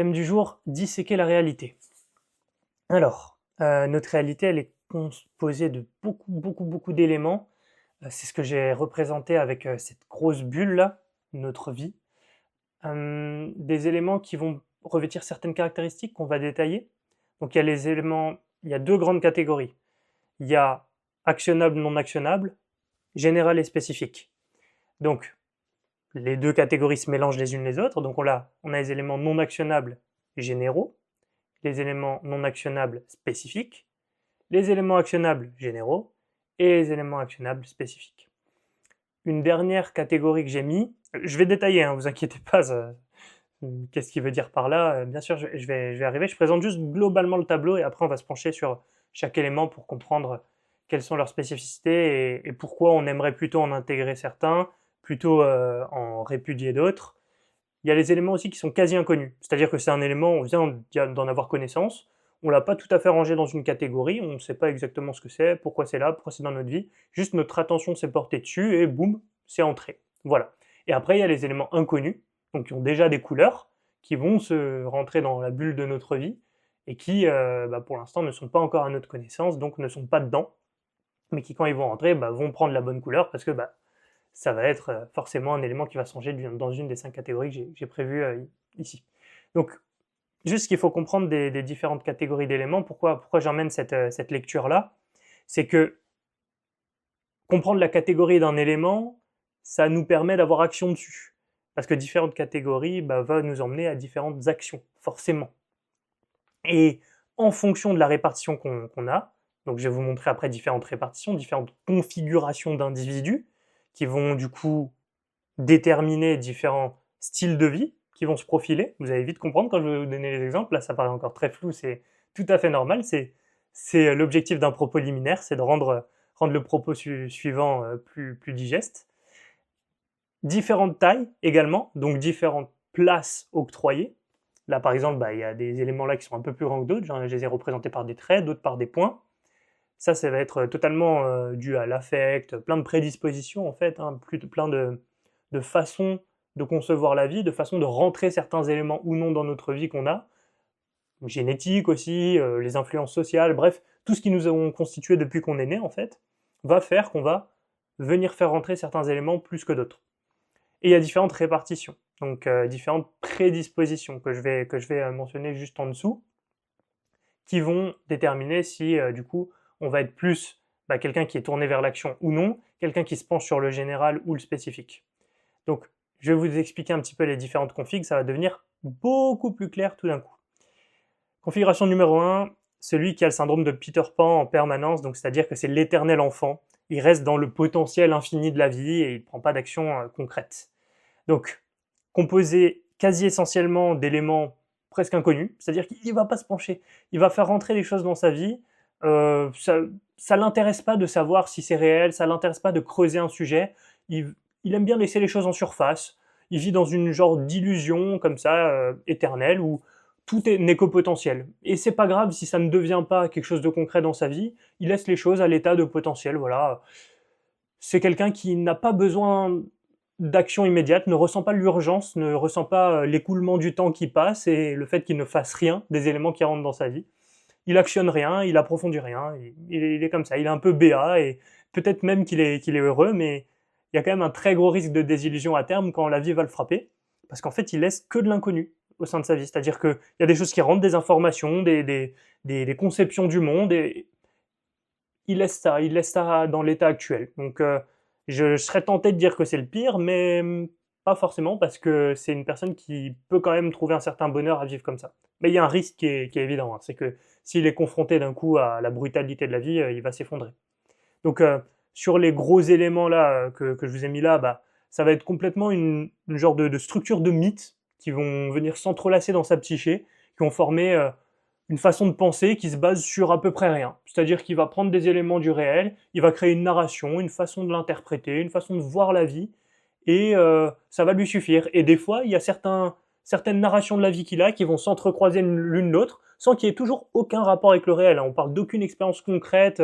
Thème du jour, disséquer la réalité. Alors, notre réalité, elle est composée de beaucoup d'éléments. C'est ce que j'ai représenté avec, cette grosse bulle-là, notre vie. Des éléments qui vont revêtir certaines caractéristiques qu'on va détailler. Donc il y a 2 grandes catégories. Il y a actionnable, non actionnable, général et spécifique. Donc les 2 catégories se mélangent les unes les autres, donc on a les éléments non actionnables généraux, les éléments non actionnables spécifiques, les éléments actionnables généraux et les éléments actionnables spécifiques. Une dernière catégorie que j'ai mis, je vais détailler, hein, vous inquiétez pas, qu'est-ce qu'il veut dire par là, bien sûr je vais arriver, je présente juste globalement le tableau et après on va se pencher sur chaque élément pour comprendre quelles sont leurs spécificités et pourquoi on aimerait plutôt en intégrer certains, plutôt en répudier d'autres. Il y a les éléments aussi qui sont quasi inconnus, c'est-à-dire que c'est un élément, on vient d'en avoir connaissance, on l'a pas tout à fait rangé dans une catégorie, on ne sait pas exactement ce que c'est, pourquoi c'est là, pourquoi c'est dans notre vie, juste notre attention s'est portée dessus et boum, c'est entré. Voilà. Et après, il y a les éléments inconnus, donc qui ont déjà des couleurs, qui vont se rentrer dans la bulle de notre vie et qui, pour l'instant, ne sont pas encore à notre connaissance, donc ne sont pas dedans, mais qui, quand ils vont rentrer, vont prendre la bonne couleur parce que ça va être forcément un élément qui va changer dans une des 5 catégories que j'ai prévues ici. Donc, juste ce qu'il faut comprendre des différentes catégories d'éléments, pourquoi j'emmène cette lecture-là, c'est que comprendre la catégorie d'un élément, ça nous permet d'avoir action dessus. Parce que différentes catégories va nous emmener à différentes actions, forcément. Et en fonction de la répartition qu'on a, donc je vais vous montrer après différentes répartitions, différentes configurations d'individus, qui vont du coup déterminer différents styles de vie qui vont se profiler. Vous allez vite comprendre quand je vais vous donner les exemples. Là, ça paraît encore très flou, c'est tout à fait normal. C'est l'objectif d'un propos liminaire, c'est de rendre le propos suivant plus digeste. Différentes tailles également, donc différentes places octroyées. Là, par exemple, il y a des éléments là qui sont un peu plus grands que d'autres. Je les ai représentés par des traits, d'autres par des points. Ça va être totalement dû à l'affect, plein de prédispositions en fait, hein, plein de façons de concevoir la vie, de façons de rentrer certains éléments ou non dans notre vie qu'on a, génétique aussi, les influences sociales, bref, tout ce qui nous a constitué depuis qu'on est né en fait, va faire qu'on va venir faire rentrer certains éléments plus que d'autres. Et il y a différentes répartitions, donc différentes prédispositions que je vais mentionner juste en dessous, qui vont déterminer si du coup on va être plus quelqu'un qui est tourné vers l'action ou non, quelqu'un qui se penche sur le général ou le spécifique. Donc je vais vous expliquer un petit peu les différentes configs, ça va devenir beaucoup plus clair tout d'un coup. Configuration numéro 1, celui qui a le syndrome de Peter Pan en permanence, donc c'est-à-dire que c'est l'éternel enfant, il reste dans le potentiel infini de la vie et il ne prend pas d'action concrète. Donc, composé quasi essentiellement d'éléments presque inconnus, c'est-à-dire qu'il ne va pas se pencher, il va faire rentrer des choses dans sa vie, ça l'intéresse pas de savoir si c'est réel, ça l'intéresse pas de creuser un sujet, il aime bien laisser les choses en surface, il vit dans une genre d'illusion comme ça, éternelle, où tout n'est qu'au potentiel. Et c'est pas grave si ça ne devient pas quelque chose de concret dans sa vie, il laisse les choses à l'état de potentiel, voilà. C'est quelqu'un qui n'a pas besoin d'action immédiate, ne ressent pas l'urgence, ne ressent pas l'écoulement du temps qui passe et le fait qu'il ne fasse rien des éléments qui rentrent dans sa vie. Il actionne rien, il approfondit rien, il est comme ça, il est un peu béat et peut-être même qu'il est heureux, mais il y a quand même un très gros risque de désillusion à terme quand la vie va le frapper, parce qu'en fait il laisse que de l'inconnu au sein de sa vie, c'est-à-dire qu'il y a des choses qui rentrent, des informations, des conceptions du monde, et il laisse ça dans l'état actuel. Donc je serais tenté de dire que c'est le pire, mais pas forcément, parce que c'est une personne qui peut quand même trouver un certain bonheur à vivre comme ça. Mais il y a un risque qui est évident, hein, c'est que s'il est confronté d'un coup à la brutalité de la vie, il va s'effondrer. Donc sur les gros éléments là que je vous ai mis là, ça va être complètement une genre de structure de mythes qui vont venir s'entrelacer dans sa psyché, qui vont former une façon de penser qui se base sur à peu près rien. C'est-à-dire qu'il va prendre des éléments du réel, il va créer une narration, une façon de l'interpréter, une façon de voir la vie, et ça va lui suffire. Et des fois, il y a certaines narrations de la vie qu'il a qui vont s'entrecroiser l'une l'autre, sans qu'il y ait toujours aucun rapport avec le réel. On parle d'aucune expérience concrète,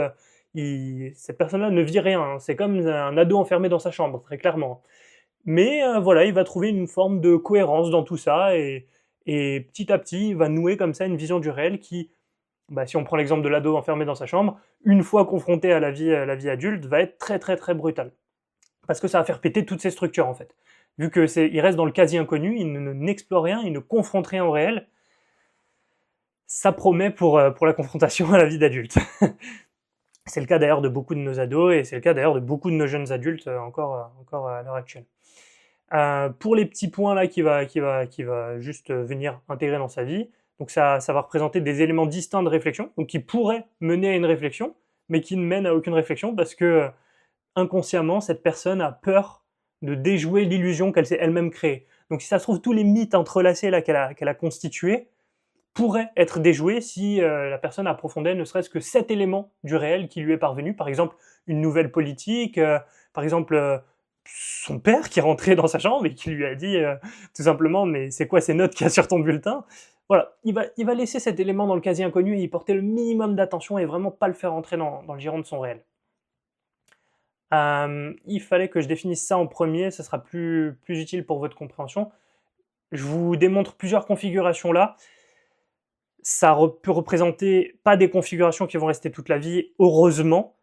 cette personne-là ne vit rien, hein. C'est comme un ado enfermé dans sa chambre, très clairement. Mais voilà, il va trouver une forme de cohérence dans tout ça, et et petit à petit, il va nouer comme ça une vision du réel qui, si on prend l'exemple de l'ado enfermé dans sa chambre, une fois confronté à la vie adulte, va être très très très brutale. Parce que ça va faire péter toutes ces structures en fait. Vu qu'il reste dans le quasi-inconnu, il n'explore rien, il ne confronte rien au réel, ça promet pour la confrontation à la vie d'adulte. C'est le cas d'ailleurs de beaucoup de nos ados, et c'est le cas d'ailleurs de beaucoup de nos jeunes adultes encore à l'heure actuelle. Pour les petits points là qui va juste venir intégrer dans sa vie, donc ça va représenter des éléments distincts de réflexion, donc qui pourraient mener à une réflexion, mais qui ne mènent à aucune réflexion parce que inconsciemment, cette personne a peur de déjouer l'illusion qu'elle s'est elle-même créée. Donc si ça se trouve, tous les mythes entrelacés là qu'elle a constitués pourraient être déjoués si la personne approfondait ne serait-ce que 7 éléments du réel qui lui est parvenu. Par exemple, une nouvelle politique, par exemple, son père qui est rentré dans sa chambre et qui lui a dit tout simplement « mais c'est quoi ces notes qu'il y a sur ton bulletin ?» Voilà, il va laisser cet élément dans le quasi-inconnu et y porter le minimum d'attention et vraiment pas le faire entrer dans le giron de son réel. Il fallait que je définisse ça en premier, ça sera plus utile pour votre compréhension. Je vous démontre plusieurs configurations là. Ça peut représenter pas des configurations qui vont rester toute la vie, heureusement,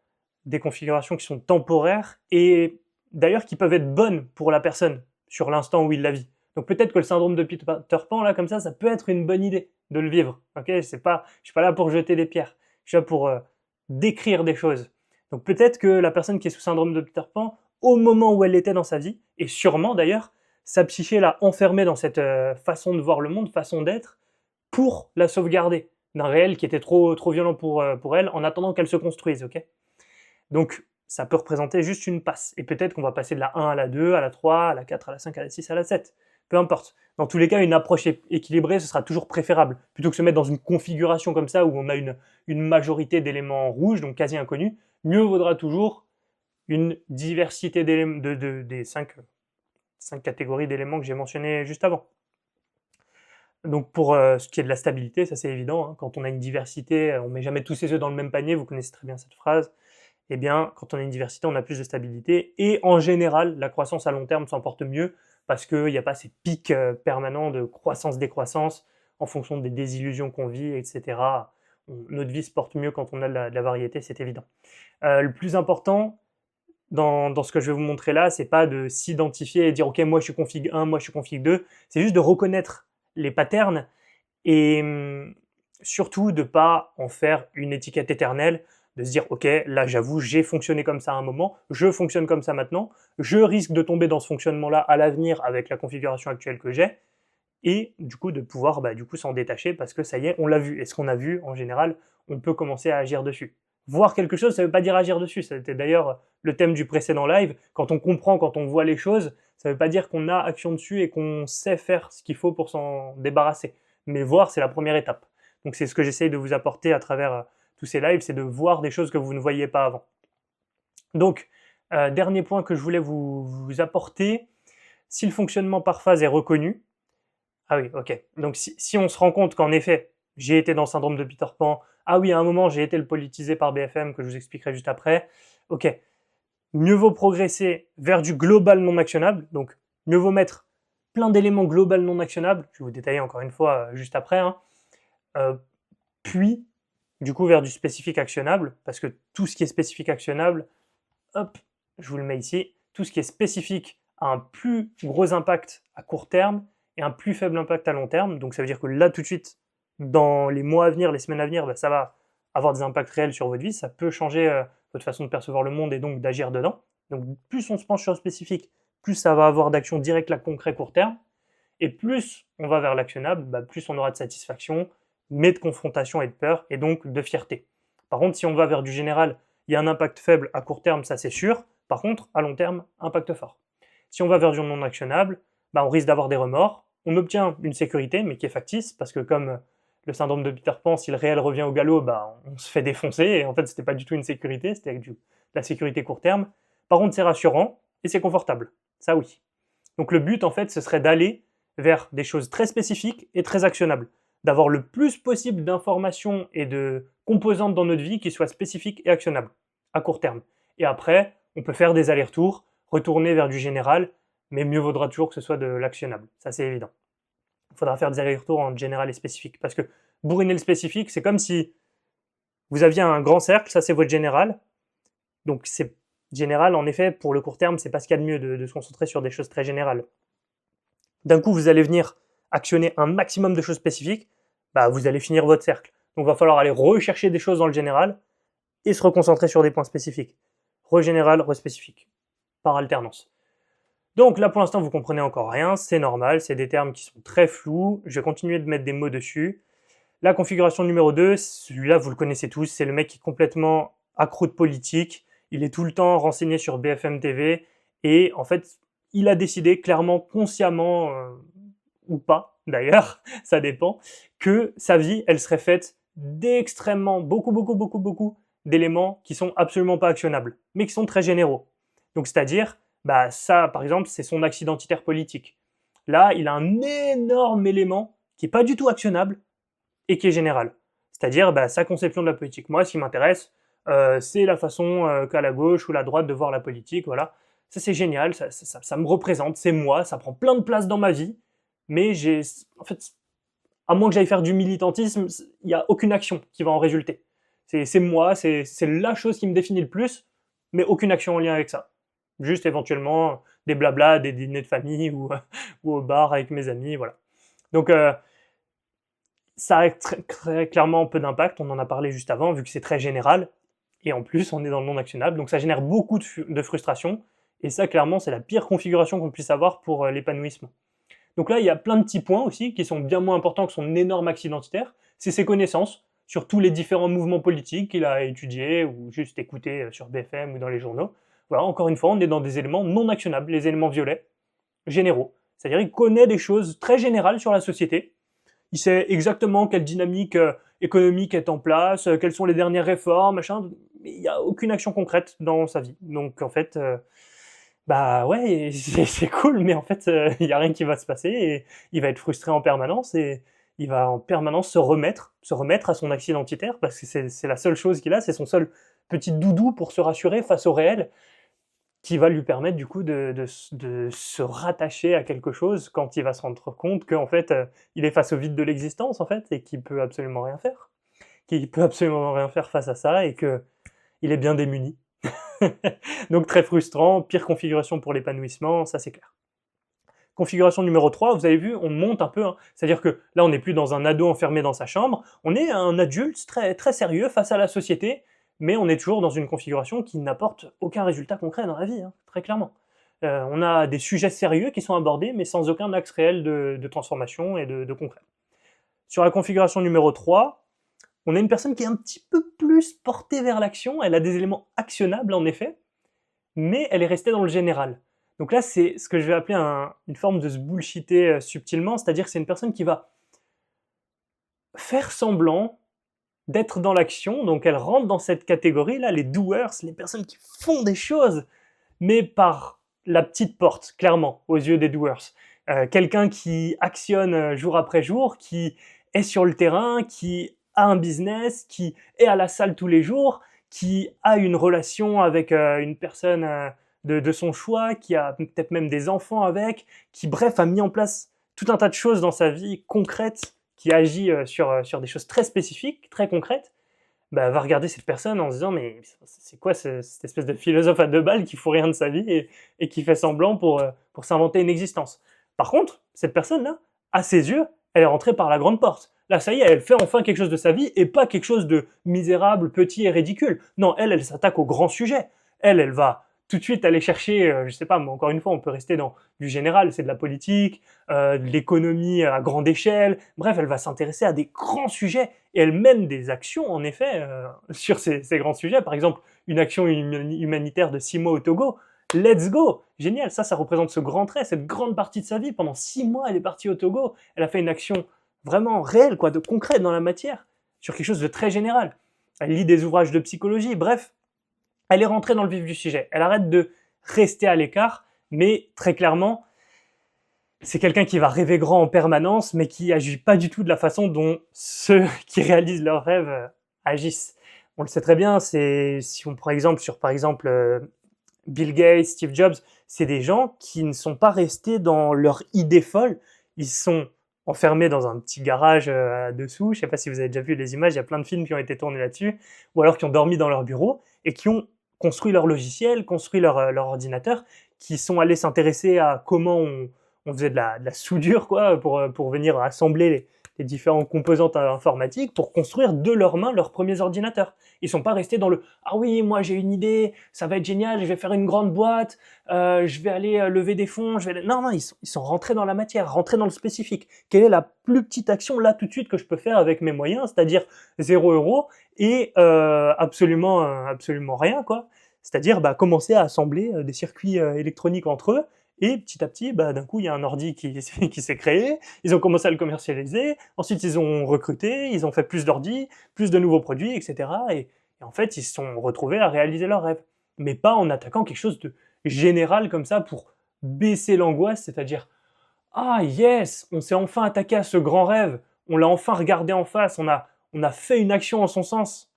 des configurations qui sont temporaires et d'ailleurs qui peuvent être bonnes pour la personne sur l'instant où il la vit. Donc peut-être que le syndrome de Peter Pan, là, comme ça peut être une bonne idée de le vivre. Ok, je suis pas là pour jeter des pierres, je suis là pour décrire des choses. Donc peut-être que la personne qui est sous syndrome de Peter Pan, au moment où elle était dans sa vie, et sûrement d'ailleurs, sa psyché l'a enfermée dans cette façon de voir le monde, façon d'être, pour la sauvegarder d'un réel qui était trop violent pour elle, en attendant qu'elle se construise, ok? Donc ça peut représenter juste une passe, et peut-être qu'on va passer de la 1 à la 2, à la 3, à la 4, à la 5, à la 6, à la 7, peu importe. Dans tous les cas, une approche équilibrée, ce sera toujours préférable, plutôt que se mettre dans une configuration comme ça, où on a une majorité d'éléments rouges, donc quasi inconnus, mieux vaudra toujours une diversité d'éléments, des 5 catégories d'éléments que j'ai mentionnées juste avant. Donc pour ce qui est de la stabilité, ça c'est évident, hein, quand on a une diversité, on met jamais tous ses œufs dans le même panier, vous connaissez très bien cette phrase, eh bien quand on a une diversité, on a plus de stabilité, et en général, la croissance à long terme s'en porte mieux, parce qu'il n'y a pas ces pics permanents de croissance-décroissance, en fonction des désillusions qu'on vit, etc. Notre vie se porte mieux quand on a de la variété, c'est évident. Le plus important, dans ce que je vais vous montrer là, c'est pas de s'identifier et dire ok, moi je suis config 1, moi je suis config 2, c'est juste de reconnaître les patterns et surtout de pas en faire une étiquette éternelle, de se dire ok, là j'avoue j'ai fonctionné comme ça à un moment, je fonctionne comme ça maintenant, je risque de tomber dans ce fonctionnement là à l'avenir avec la configuration actuelle que j'ai, et du coup de pouvoir s'en détacher parce que ça y est, on l'a vu, et ce qu'on a vu en général, on peut commencer à agir dessus. Voir quelque chose, ça ne veut pas dire agir dessus, c'était d'ailleurs le thème du précédent live, quand on comprend, quand on voit les choses, ça ne veut pas dire qu'on a action dessus et qu'on sait faire ce qu'il faut pour s'en débarrasser. Mais voir, c'est la première étape. Donc c'est ce que j'essaye de vous apporter à travers tous ces lives, c'est de voir des choses que vous ne voyiez pas avant. Donc, dernier point que je voulais vous apporter, si le fonctionnement par phase est reconnu, ah oui, ok. Donc si on se rend compte qu'en effet, j'ai été dans le syndrome de Peter Pan, ah oui, à un moment, j'ai été le politisé par BFM, que je vous expliquerai juste après, ok. Mieux vaut progresser vers du global non actionnable, donc mieux vaut mettre plein d'éléments global non actionnables, je vais vous détailler encore une fois juste après, hein, puis du coup vers du spécifique actionnable, parce que tout ce qui est spécifique actionnable, hop, je vous le mets ici, tout ce qui est spécifique a un plus gros impact à court terme et un plus faible impact à long terme, donc ça veut dire que là tout de suite, dans les mois à venir, les semaines à venir, ça va avoir des impacts réels sur votre vie, ça peut changer votre façon de percevoir le monde et donc d'agir dedans. Donc plus on se penche sur le spécifique, plus ça va avoir d'action directe là, concret court terme, et plus on va vers l'actionnable, plus on aura de satisfaction, mais de confrontation et de peur, et donc de fierté. Par contre, si on va vers du général, il y a un impact faible à court terme, ça c'est sûr, par contre, à long terme, impact fort. Si on va vers du non actionnable, on risque d'avoir des remords, on obtient une sécurité, mais qui est factice, parce que comme le syndrome de Peter Pan, si le réel revient au galop, on se fait défoncer, et en fait c'était pas du tout une sécurité, c'était de la sécurité court terme. Par contre c'est rassurant, et c'est confortable, ça oui. Donc le but en fait ce serait d'aller vers des choses très spécifiques et très actionnables, d'avoir le plus possible d'informations et de composantes dans notre vie qui soient spécifiques et actionnables, à court terme. Et après, on peut faire des allers-retours, retourner vers du général, mais mieux vaudra toujours que ce soit de l'actionnable, ça c'est évident. Il faudra faire des allers-retours entre général et spécifique. Parce que bourriner le spécifique, c'est comme si vous aviez un grand cercle, ça c'est votre général. Donc c'est général, en effet, pour le court terme, c'est pas ce qu'il y a de mieux de se concentrer sur des choses très générales. D'un coup, vous allez venir actionner un maximum de choses spécifiques, bah, vous allez finir votre cercle. Donc il va falloir aller rechercher des choses dans le général et se reconcentrer sur des points spécifiques. Regénéral, respécifique, par alternance. Donc là, pour l'instant, vous comprenez encore rien, c'est normal, c'est des termes qui sont très flous, je vais continuer de mettre des mots dessus. La configuration numéro 2, celui-là, vous le connaissez tous, c'est le mec qui est complètement accro de politique, il est tout le temps renseigné sur BFM TV, et en fait, il a décidé clairement, consciemment, ou pas d'ailleurs, ça dépend, que sa vie, elle serait faite d'extrêmement, beaucoup d'éléments qui sont absolument pas actionnables, mais qui sont très généraux. Donc c'est-à-dire, bah ça, par exemple, c'est son axe identitaire politique. Là, il a un énorme élément qui est pas du tout actionnable et qui est général. C'est-à-dire bah, sa conception de la politique. Moi, ce qui m'intéresse, c'est la façon qu'a la gauche ou la droite de voir la politique, voilà. Ça, c'est génial, ça me représente, c'est moi, ça prend plein de place dans ma vie, mais en fait, à moins que j'aille faire du militantisme, il n'y a aucune action qui va en résulter. C'est moi, c'est la chose qui me définit le plus, mais aucune action en lien avec ça. Juste éventuellement des blablas, des dîners de famille ou, ou au bar avec mes amis, voilà. Donc ça a très clairement peu d'impact, on en a parlé juste avant, vu que c'est très général, et en plus on est dans le non actionnable, donc ça génère beaucoup de frustration, et ça clairement c'est la pire configuration qu'on puisse avoir pour l'épanouissement. Donc là il y a plein de petits points aussi qui sont bien moins importants que son énorme axe identitaire, c'est ses connaissances sur tous les différents mouvements politiques qu'il a étudiés ou juste écoutés sur BFM ou dans les journaux. Voilà, encore une fois, on est dans des éléments non actionnables, les éléments violets, généraux. C'est-à-dire qu'il connaît des choses très générales sur la société, il sait exactement quelle dynamique économique est en place, quelles sont les dernières réformes, machin, mais il n'y a aucune action concrète dans sa vie. Donc en fait, bah ouais, c'est cool, mais en fait, il n'y a rien qui va se passer et il va être frustré en permanence et il va en permanence se remettre à son axe identitaire parce que c'est la seule chose qu'il a, c'est son seul petit doudou pour se rassurer face au réel qui va lui permettre du coup de se rattacher à quelque chose quand il va se rendre compte qu'en fait, il est face au vide de l'existence en fait et qu'il peut absolument rien faire. Qu'il peut absolument rien faire face à ça et que il est bien démuni. Donc très frustrant, pire configuration pour l'épanouissement, ça c'est clair. Configuration numéro 3, vous avez vu, on monte un peu, hein. C'est-à-dire que là on n'est plus dans un ado enfermé dans sa chambre, on est un adulte très, très sérieux face à la société, mais on est toujours dans une configuration qui n'apporte aucun résultat concret dans la vie, hein, très clairement. On a des sujets sérieux qui sont abordés, mais sans aucun axe réel de transformation et de concret. Sur la configuration numéro 3, on a une personne qui est un petit peu plus portée vers l'action, elle a des éléments actionnables en effet, mais elle est restée dans le général. Donc là, c'est ce que je vais appeler une forme de se bullshiter subtilement, c'est-à-dire que c'est une personne qui va faire semblant d'être dans l'action, donc elle rentre dans cette catégorie-là, les doers, les personnes qui font des choses, mais par la petite porte, clairement, aux yeux des doers. Quelqu'un qui actionne jour après jour, qui est sur le terrain, qui a un business, qui est à la salle tous les jours, qui a une relation avec une personne de son choix, qui a peut-être même des enfants avec, qui bref a mis en place tout un tas de choses dans sa vie concrète, qui agit sur des choses très spécifiques, très concrètes, bah, va regarder cette personne en se disant mais c'est quoi cette espèce de philosophe à deux balles qui fout rien de sa vie et qui fait semblant pour s'inventer une existence. Par contre, cette personne-là, à ses yeux, elle est rentrée par la grande porte. Là, ça y est, elle fait enfin quelque chose de sa vie et pas quelque chose de misérable, petit et ridicule. Non, elle s'attaque au grand sujet. Elle va tout de suite aller chercher, je sais pas, mais encore une fois, on peut rester dans du général, c'est de la politique, de l'économie à grande échelle. Bref, elle va s'intéresser à des grands sujets et elle mène des actions, en effet, sur ces grands sujets. Par exemple, une action humanitaire de 6 mois au Togo. Let's go! Génial, ça représente ce grand trait, cette grande partie de sa vie. Pendant 6 mois, elle est partie au Togo. Elle a fait une action vraiment réelle, quoi, de concrète dans la matière, sur quelque chose de très général. Elle lit des ouvrages de psychologie, bref. Elle est rentrée dans le vif du sujet. Elle arrête de rester à l'écart, mais très clairement, c'est quelqu'un qui va rêver grand en permanence, mais qui agit pas du tout de la façon dont ceux qui réalisent leurs rêves agissent. On le sait très bien, si on prend exemple sur par exemple Bill Gates, Steve Jobs, c'est des gens qui ne sont pas restés dans leur idée folle, ils sont enfermés dans un petit garage dessous. Je sais pas si vous avez déjà vu les images, il y a plein de films qui ont été tournés là-dessus, ou alors qui ont dormi dans leur bureau et qui ont construit leur logiciel, construit leur ordinateur, qui sont allés s'intéresser à comment on faisait de la soudure quoi, pour venir assembler les différentes composantes informatiques pour construire de leurs mains leurs premiers ordinateurs. Ils sont pas restés dans le « Ah oui, moi j'ai une idée, ça va être génial, je vais faire une grande boîte, je vais aller lever des fonds, je vais... » Non, ils sont rentrés dans la matière, rentrés dans le spécifique. Quelle est la plus petite action là tout de suite que je peux faire avec mes moyens, c'est-à-dire 0 € et absolument rien quoi. C'est-à-dire commencer à assembler des circuits électroniques entre eux. Et petit à petit, d'un coup, il y a un ordi qui s'est créé, ils ont commencé à le commercialiser, ensuite ils ont recruté, ils ont fait plus d'ordi, plus de nouveaux produits, etc. Et en fait, ils se sont retrouvés à réaliser leurs rêves. Mais pas en attaquant quelque chose de général comme ça pour baisser l'angoisse, c'est-à-dire « Ah yes, on s'est enfin attaqué à ce grand rêve, on l'a enfin regardé en face, on a fait une action en son sens. »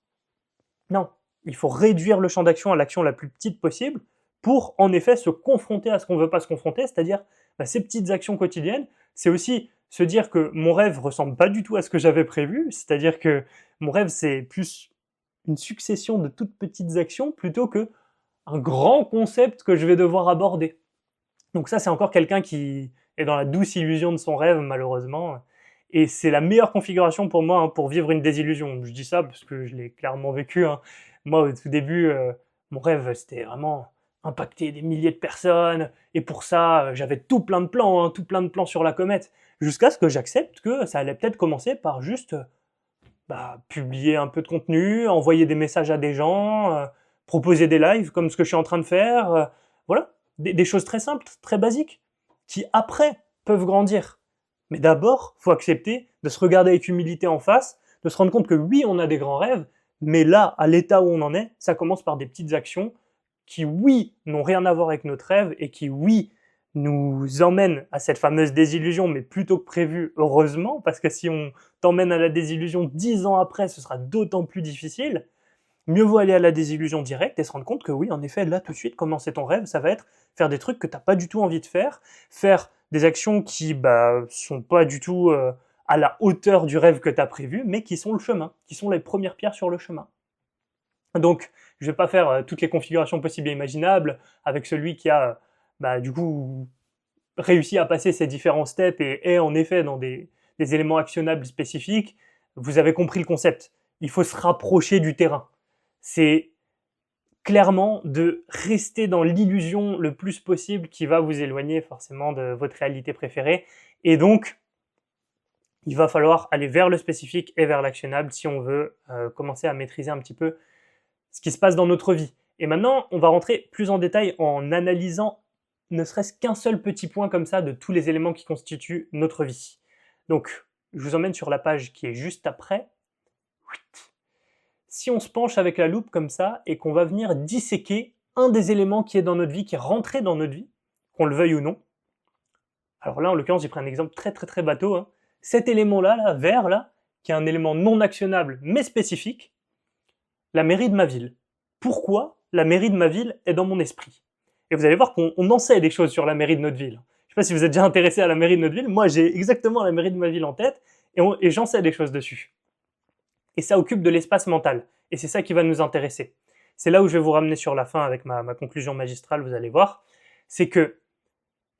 Non, il faut réduire le champ d'action à l'action la plus petite possible, pour en effet se confronter à ce qu'on ne veut pas se confronter, c'est-à-dire ces petites actions quotidiennes. C'est aussi se dire que mon rêve ressemble pas du tout à ce que j'avais prévu, c'est-à-dire que mon rêve c'est plus une succession de toutes petites actions plutôt que un grand concept que je vais devoir aborder. Donc ça c'est encore quelqu'un qui est dans la douce illusion de son rêve malheureusement, et c'est la meilleure configuration pour moi pour vivre une désillusion. Je dis ça parce que je l'ai clairement vécu. Moi au tout début, mon rêve c'était vraiment impacter des milliers de personnes, et pour ça, j'avais tout plein de plans, tout plein de plans sur la comète, jusqu'à ce que j'accepte que ça allait peut-être commencer par juste publier un peu de contenu, envoyer des messages à des gens, proposer des lives comme ce que je suis en train de faire, voilà, des choses très simples, très basiques, qui après peuvent grandir. Mais d'abord, faut accepter de se regarder avec humilité en face, de se rendre compte que oui, on a des grands rêves, mais là, à l'état où on en est, ça commence par des petites actions qui, oui, n'ont rien à voir avec notre rêve et qui, oui, nous emmènent à cette fameuse désillusion, mais plutôt que prévu, heureusement, parce que si on t'emmène à la désillusion 10 ans après, ce sera d'autant plus difficile. Mieux vaut aller à la désillusion directe et se rendre compte que oui, en effet, là, tout de suite, commencer ton rêve, ça va être faire des trucs que t'as pas du tout envie de faire des actions qui sont pas du tout à la hauteur du rêve que tu as prévu, mais qui sont le chemin, qui sont les premières pierres sur le chemin. Donc, je vais pas faire toutes les configurations possibles et imaginables avec celui qui a du coup réussi à passer ces différents steps et est en effet dans des éléments actionnables spécifiques. Vous avez compris le concept. Il faut se rapprocher du terrain. C'est clairement de rester dans l'illusion le plus possible qui va vous éloigner forcément de votre réalité préférée. Et donc, il va falloir aller vers le spécifique et vers l'actionnable si on veut commencer à maîtriser un petit peu ce qui se passe dans notre vie. Et maintenant, on va rentrer plus en détail en analysant ne serait-ce qu'un seul petit point comme ça de tous les éléments qui constituent notre vie. Donc, je vous emmène sur la page qui est juste après. Si on se penche avec la loupe comme ça et qu'on va venir disséquer un des éléments qui est dans notre vie, qui est rentré dans notre vie, qu'on le veuille ou non. Alors là, en l'occurrence, j'ai pris un exemple très bateau. Cet élément-là, là, vert, là, qui est un élément non actionnable mais spécifique, la mairie de ma ville. Pourquoi la mairie de ma ville est dans mon esprit? Et vous allez voir qu'on en sait des choses sur la mairie de notre ville. Je sais pas si vous êtes déjà intéressé à la mairie de notre ville, moi j'ai exactement la mairie de ma ville en tête, et j'en sais des choses dessus. Et ça occupe de l'espace mental, et c'est ça qui va nous intéresser. C'est là où je vais vous ramener sur la fin avec ma conclusion magistrale, vous allez voir, c'est que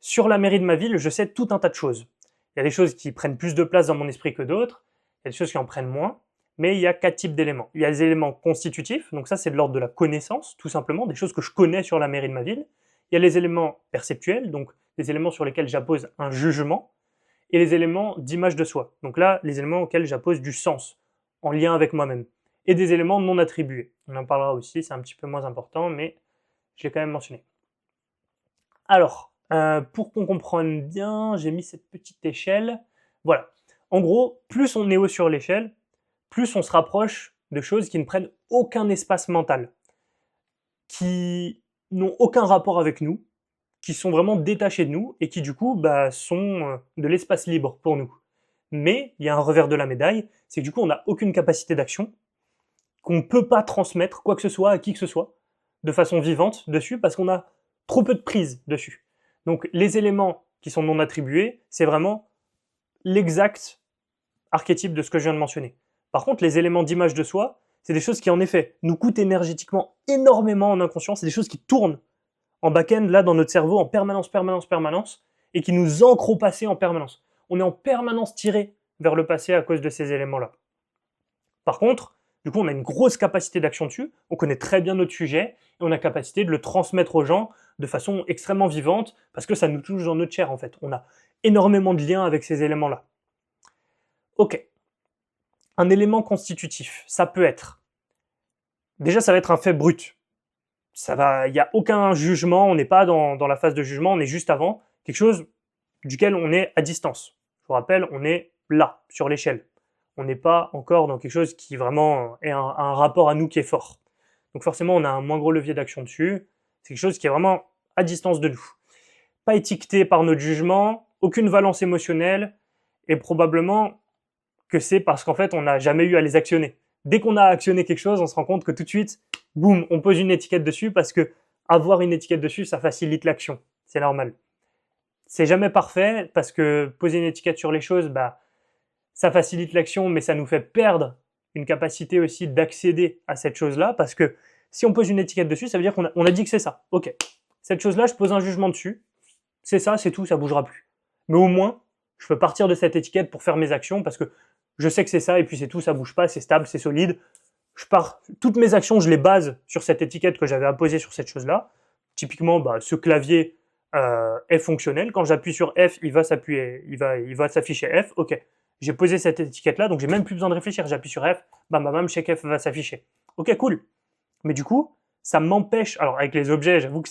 sur la mairie de ma ville, je sais tout un tas de choses. Il y a des choses qui prennent plus de place dans mon esprit que d'autres, il y a des choses qui en prennent moins, mais il y a 4 types d'éléments. Il y a les éléments constitutifs, donc ça c'est de l'ordre de la connaissance, tout simplement, des choses que je connais sur la mairie de ma ville. Il y a les éléments perceptuels, donc des éléments sur lesquels j'appose un jugement, et les éléments d'image de soi. Donc là, les éléments auxquels j'appose du sens, en lien avec moi-même. Et des éléments non attribués. On en parlera aussi, c'est un petit peu moins important, mais je l'ai quand même mentionné. Alors, pour qu'on comprenne bien, j'ai mis cette petite échelle. Voilà. En gros, plus on est haut sur l'échelle, plus on se rapproche de choses qui ne prennent aucun espace mental, qui n'ont aucun rapport avec nous, qui sont vraiment détachés de nous et qui du coup sont de l'espace libre pour nous. Mais il y a un revers de la médaille, c'est que du coup on n'a aucune capacité d'action, qu'on ne peut pas transmettre quoi que ce soit à qui que ce soit de façon vivante dessus parce qu'on a trop peu de prise dessus. Donc les éléments qui sont non attribués, c'est vraiment l'exact archétype de ce que je viens de mentionner. Par contre, les éléments d'image de soi, c'est des choses qui, en effet, nous coûtent énergétiquement énormément en inconscient. C'est des choses qui tournent en back-end, là, dans notre cerveau, en permanence, et qui nous ancrent au passé en permanence. On est en permanence tiré vers le passé à cause de ces éléments-là. Par contre, du coup, on a une grosse capacité d'action dessus, on connaît très bien notre sujet, et on a la capacité de le transmettre aux gens de façon extrêmement vivante, parce que ça nous touche dans notre chair, en fait. On a énormément de liens avec ces éléments-là. Ok. Un élément constitutif, ça peut être... Déjà, ça va être un fait brut. Il n'y a aucun jugement, on n'est pas dans la phase de jugement, on est juste avant, quelque chose duquel on est à distance. Je vous rappelle, on est là, sur l'échelle. On n'est pas encore dans quelque chose qui vraiment est un rapport à nous qui est fort. Donc forcément, on a un moins gros levier d'action dessus. C'est quelque chose qui est vraiment à distance de nous. Pas étiqueté par notre jugement, aucune valence émotionnelle, et probablement que c'est parce qu'en fait, on n'a jamais eu à les actionner. Dès qu'on a actionné quelque chose, on se rend compte que tout de suite, boum, on pose une étiquette dessus parce que avoir une étiquette dessus, ça facilite l'action. C'est normal. C'est jamais parfait parce que poser une étiquette sur les choses, ça facilite l'action, mais ça nous fait perdre une capacité aussi d'accéder à cette chose-là parce que si on pose une étiquette dessus, ça veut dire qu'on a dit que c'est ça. Ok, cette chose-là, je pose un jugement dessus. C'est ça, c'est tout, ça bougera plus. Mais au moins, je peux partir de cette étiquette pour faire mes actions parce que je sais que c'est ça et puis c'est tout, ça bouge pas, c'est stable, c'est solide. Je pars, toutes mes actions, je les base sur cette étiquette que j'avais apposée sur cette chose-là. Typiquement, ce clavier est fonctionnel. Quand j'appuie sur F, il va s'afficher F. Ok, j'ai posé cette étiquette-là, donc j'ai même plus besoin de réfléchir. J'appuie sur F, bam, check F va s'afficher. Ok, cool. Mais du coup, ça m'empêche. Alors avec les objets, j'avoue que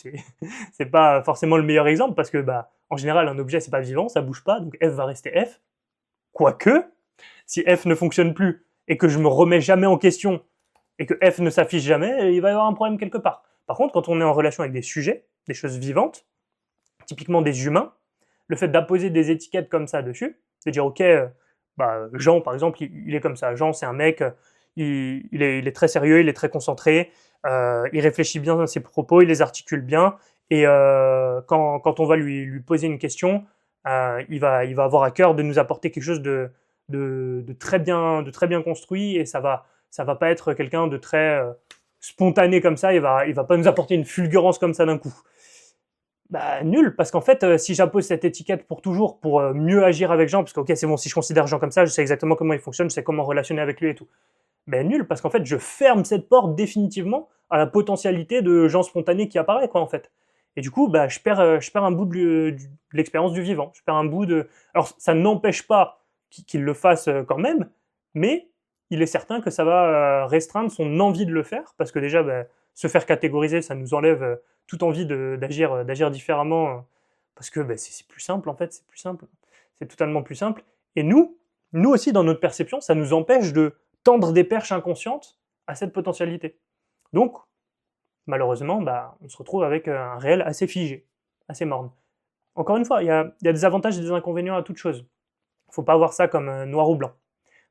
c'est pas forcément le meilleur exemple parce que en général, un objet c'est pas vivant, ça bouge pas, donc F va rester F. Quoique, si F ne fonctionne plus et que je me remets jamais en question et que F ne s'affiche jamais, il va y avoir un problème quelque part. Par contre, quand on est en relation avec des sujets, des choses vivantes, typiquement des humains, le fait d'apposer des étiquettes comme ça dessus, de dire ok, Jean par exemple, il est comme ça. Jean, c'est un mec, il est très sérieux, il est très concentré, il réfléchit bien à ses propos, il les articule bien, et quand on va lui poser une question, il va avoir à cœur de nous apporter quelque chose de très bien construit, et ça va pas être quelqu'un de très spontané comme ça, il va pas nous apporter une fulgurance comme ça d'un coup. Nul, parce qu'en fait, si j'impose cette étiquette pour toujours, pour mieux agir avec Jean, parce que ok, c'est bon, si je considère Jean comme ça, je sais exactement comment il fonctionne, je sais comment relationner avec lui et tout. Nul, parce qu'en fait, je ferme cette porte définitivement à la potentialité de Jean spontané qui apparaît, quoi, en fait. Et du coup, je perds un bout de l'expérience du vivant. Je perds un bout de... Alors, ça n'empêche pas qu'il le fasse quand même, mais il est certain que ça va restreindre son envie de le faire, parce que déjà, se faire catégoriser, ça nous enlève toute envie d'agir différemment, parce que c'est plus simple, en fait, c'est plus simple. C'est totalement plus simple. Et nous aussi, dans notre perception, ça nous empêche de tendre des perches inconscientes à cette potentialité. Donc, malheureusement, on se retrouve avec un réel assez figé, assez morne. Encore une fois, il y a des avantages et des inconvénients à toute chose. Il ne faut pas voir ça comme noir ou blanc.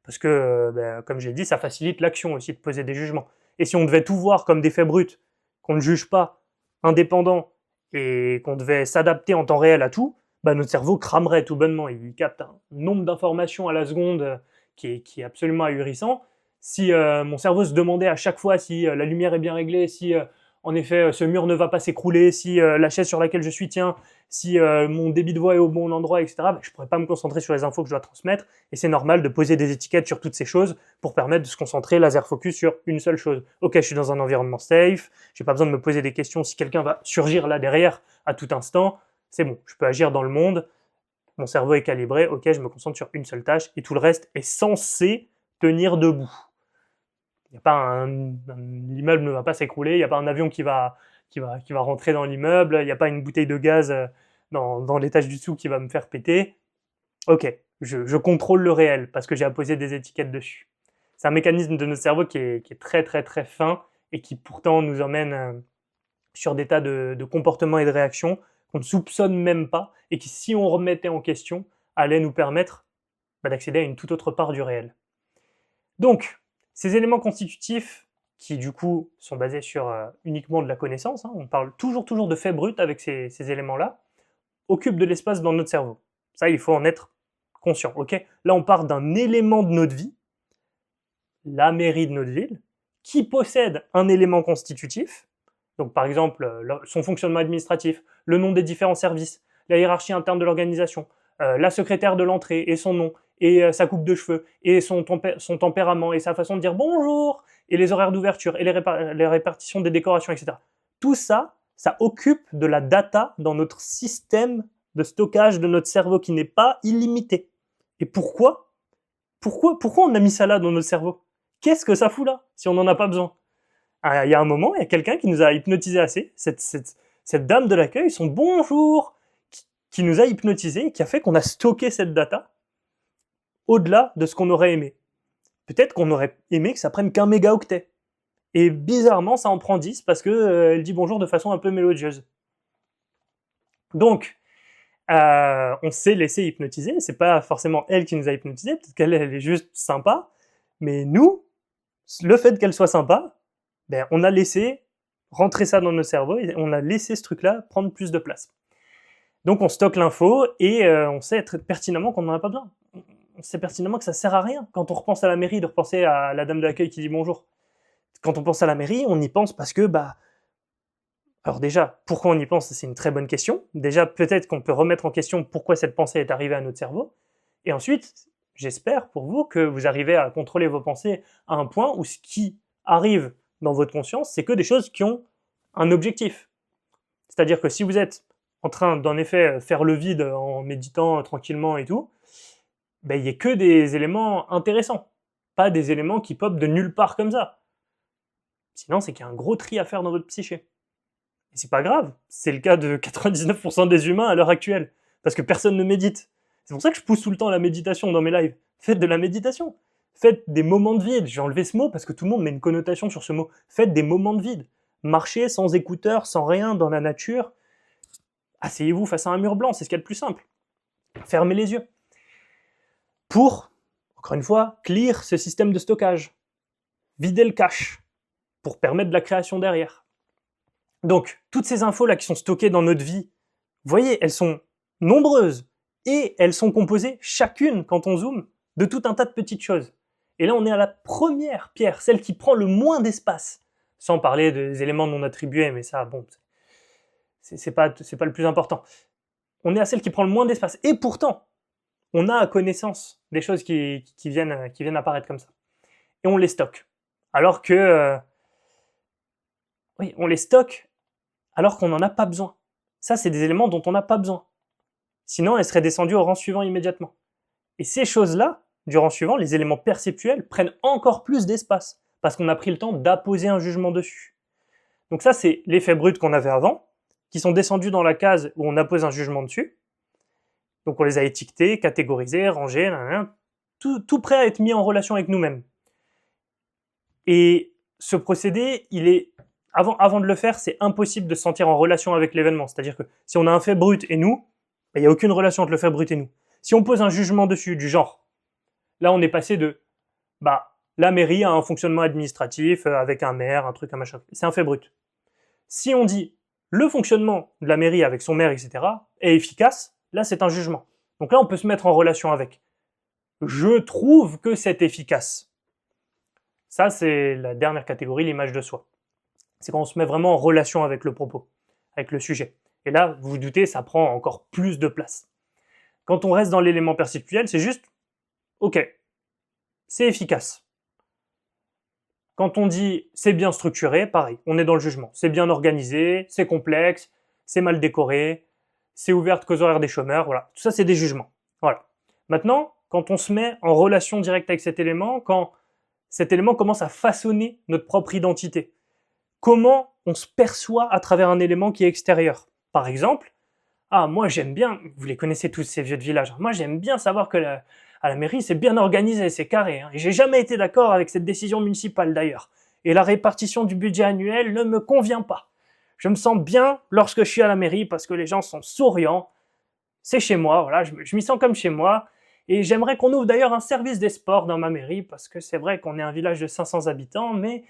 Parce que, comme je l'ai dit, ça facilite l'action aussi de poser des jugements. Et si on devait tout voir comme des faits bruts, qu'on ne juge pas, indépendants, et qu'on devait s'adapter en temps réel à tout, notre cerveau cramerait tout bonnement. Il capte un nombre d'informations à la seconde qui est absolument ahurissant. Si mon cerveau se demandait à chaque fois si la lumière est bien réglée, si en effet ce mur ne va pas s'écrouler, si la chaise sur laquelle je suis tient, si mon débit de voix est au bon endroit, etc., je ne pourrais pas me concentrer sur les infos que je dois transmettre, et c'est normal de poser des étiquettes sur toutes ces choses pour permettre de se concentrer laser focus sur une seule chose. Ok, je suis dans un environnement safe, j'ai pas besoin de me poser des questions si quelqu'un va surgir là derrière à tout instant, c'est bon, je peux agir dans le monde, mon cerveau est calibré, ok, je me concentre sur une seule tâche, et tout le reste est censé tenir debout. Il y a pas l'immeuble ne va pas s'écrouler, il n'y a pas un avion qui va rentrer dans l'immeuble, il n'y a pas une bouteille de gaz dans l'étage du dessous qui va me faire péter. Ok, je contrôle le réel parce que j'ai apposé des étiquettes dessus. C'est un mécanisme de notre cerveau qui est très très très fin et qui pourtant nous emmène sur des tas de comportements et de réactions qu'on ne soupçonne même pas et qui, si on remettait en question, allaient nous permettre d'accéder à une toute autre part du réel. Donc, ces éléments constitutifs, qui du coup sont basés sur uniquement de la connaissance, on parle toujours de faits bruts avec ces éléments-là, occupent de l'espace dans notre cerveau. Ça, il faut en être conscient, ok? Là, on part d'un élément de notre vie, la mairie de notre ville, qui possède un élément constitutif, donc par exemple son fonctionnement administratif, le nom des différents services, la hiérarchie interne de l'organisation, la secrétaire de l'entrée et son nom, et sa coupe de cheveux, et son tempérament, et sa façon de dire bonjour, et les horaires d'ouverture, et les répartitions des décorations, etc. Tout ça, ça occupe de la data dans notre système de stockage de notre cerveau qui n'est pas illimité. Et pourquoi on a mis ça là dans notre cerveau? Qu'est-ce que ça fout là, si on n'en a pas besoin? Il y a un moment, il y a quelqu'un qui nous a hypnotisé assez, cette dame de l'accueil, son bonjour, qui nous a hypnotisé, qui a fait qu'on a stocké cette data au-delà de ce qu'on aurait aimé. Peut-être qu'on aurait aimé que ça prenne qu'un mégaoctet. Et bizarrement, ça en prend 10 parce qu'elle dit bonjour de façon un peu mélodieuse. Donc, on s'est laissé hypnotiser, c'est pas forcément elle qui nous a hypnotisé, peut-être qu'elle est juste sympa, mais nous, le fait qu'elle soit sympa, ben, on a laissé rentrer ça dans nos cerveaux et on a laissé ce truc-là prendre plus de place. Donc on stocke l'info et on sait pertinemment qu'on n'en a pas besoin. On sait pertinemment que ça sert à rien. Quand on repense à la mairie, de repenser à la dame de l'accueil qui dit bonjour. Quand on pense à la mairie, on y pense parce que, alors déjà, pourquoi on y pense, c'est une très bonne question. Déjà, peut-être qu'on peut remettre en question pourquoi cette pensée est arrivée à notre cerveau. Et ensuite, j'espère pour vous que vous arrivez à contrôler vos pensées à un point où ce qui arrive dans votre conscience, c'est que des choses qui ont un objectif. C'est-à-dire que si vous êtes en train d'en effet faire le vide en méditant tranquillement et tout, il n'y a que des éléments intéressants, pas des éléments qui popent de nulle part comme ça. Sinon, c'est qu'il y a un gros tri à faire dans votre psyché. Et c'est pas grave, c'est le cas de 99% des humains à l'heure actuelle, parce que personne ne médite. C'est pour ça que je pousse tout le temps la méditation dans mes lives. Faites de la méditation. Faites des moments de vide. J'ai enlevé ce mot parce que tout le monde met une connotation sur ce mot. Faites des moments de vide. Marchez sans écouteurs, sans rien, dans la nature. Asseyez-vous face à un mur blanc, c'est ce qu'il y a de plus simple. Fermez les yeux. Pour, encore une fois, clear ce système de stockage. Vider le cache. Pour permettre de la création derrière. Donc, toutes ces infos-là qui sont stockées dans notre vie, vous voyez, elles sont nombreuses. Et elles sont composées, chacune, quand on zoome, de tout un tas de petites choses. Et là, on est à la première pierre, celle qui prend le moins d'espace. Sans parler des éléments non attribués, mais ça, bon, c'est pas le plus important. On est à celle qui prend le moins d'espace. Et pourtant, on a connaissance des choses qui viennent apparaître comme ça. Et on les stocke. Alors que... oui, on les stocke alors qu'on n'en a pas besoin. Ça, c'est des éléments dont on n'a pas besoin. Sinon, elles seraient descendues au rang suivant immédiatement. Et ces choses-là, du rang suivant, les éléments perceptuels, prennent encore plus d'espace, parce qu'on a pris le temps d'apposer un jugement dessus. Donc ça, c'est l'effet brut qu'on avait avant, qui sont descendus dans la case où on appose un jugement dessus. Donc on les a étiquetés, catégorisés, rangés, tout prêt à être mis en relation avec nous-mêmes. Et ce procédé, il est... Avant de le faire, c'est impossible de se sentir en relation avec l'événement. C'est-à-dire que si on a un fait brut et nous, il n'y a aucune relation entre le fait brut et nous. Si on pose un jugement dessus, du genre, là on est passé de, la mairie a un fonctionnement administratif avec un maire, un truc, un machin. C'est un fait brut. Si on dit, le fonctionnement de la mairie avec son maire, etc., est efficace, là c'est un jugement. Donc là on peut se mettre en relation avec. Je trouve que c'est efficace. Ça c'est la dernière catégorie, l'image de soi. C'est quand on se met vraiment en relation avec le propos, avec le sujet. Et là, vous vous doutez, ça prend encore plus de place. Quand on reste dans l'élément perceptuel, c'est juste, ok, c'est efficace. Quand on dit c'est bien structuré, pareil, on est dans le jugement. C'est bien organisé, c'est complexe, c'est mal décoré, c'est ouvert qu'aux horaires des chômeurs, voilà. Tout ça, c'est des jugements. Voilà. Maintenant, quand on se met en relation directe avec cet élément, quand cet élément commence à façonner notre propre identité, comment on se perçoit à travers un élément qui est extérieur. Par exemple, moi j'aime bien, vous les connaissez tous ces vieux de village, moi j'aime bien savoir que à la mairie c'est bien organisé, c'est carré, et j'ai jamais été d'accord avec cette décision municipale d'ailleurs. Et la répartition du budget annuel ne me convient pas. Je me sens bien lorsque je suis à la mairie parce que les gens sont souriants, c'est chez moi, voilà, je m'y sens comme chez moi, et j'aimerais qu'on ouvre d'ailleurs un service des sports dans ma mairie parce que c'est vrai qu'on est un village de 500 habitants, mais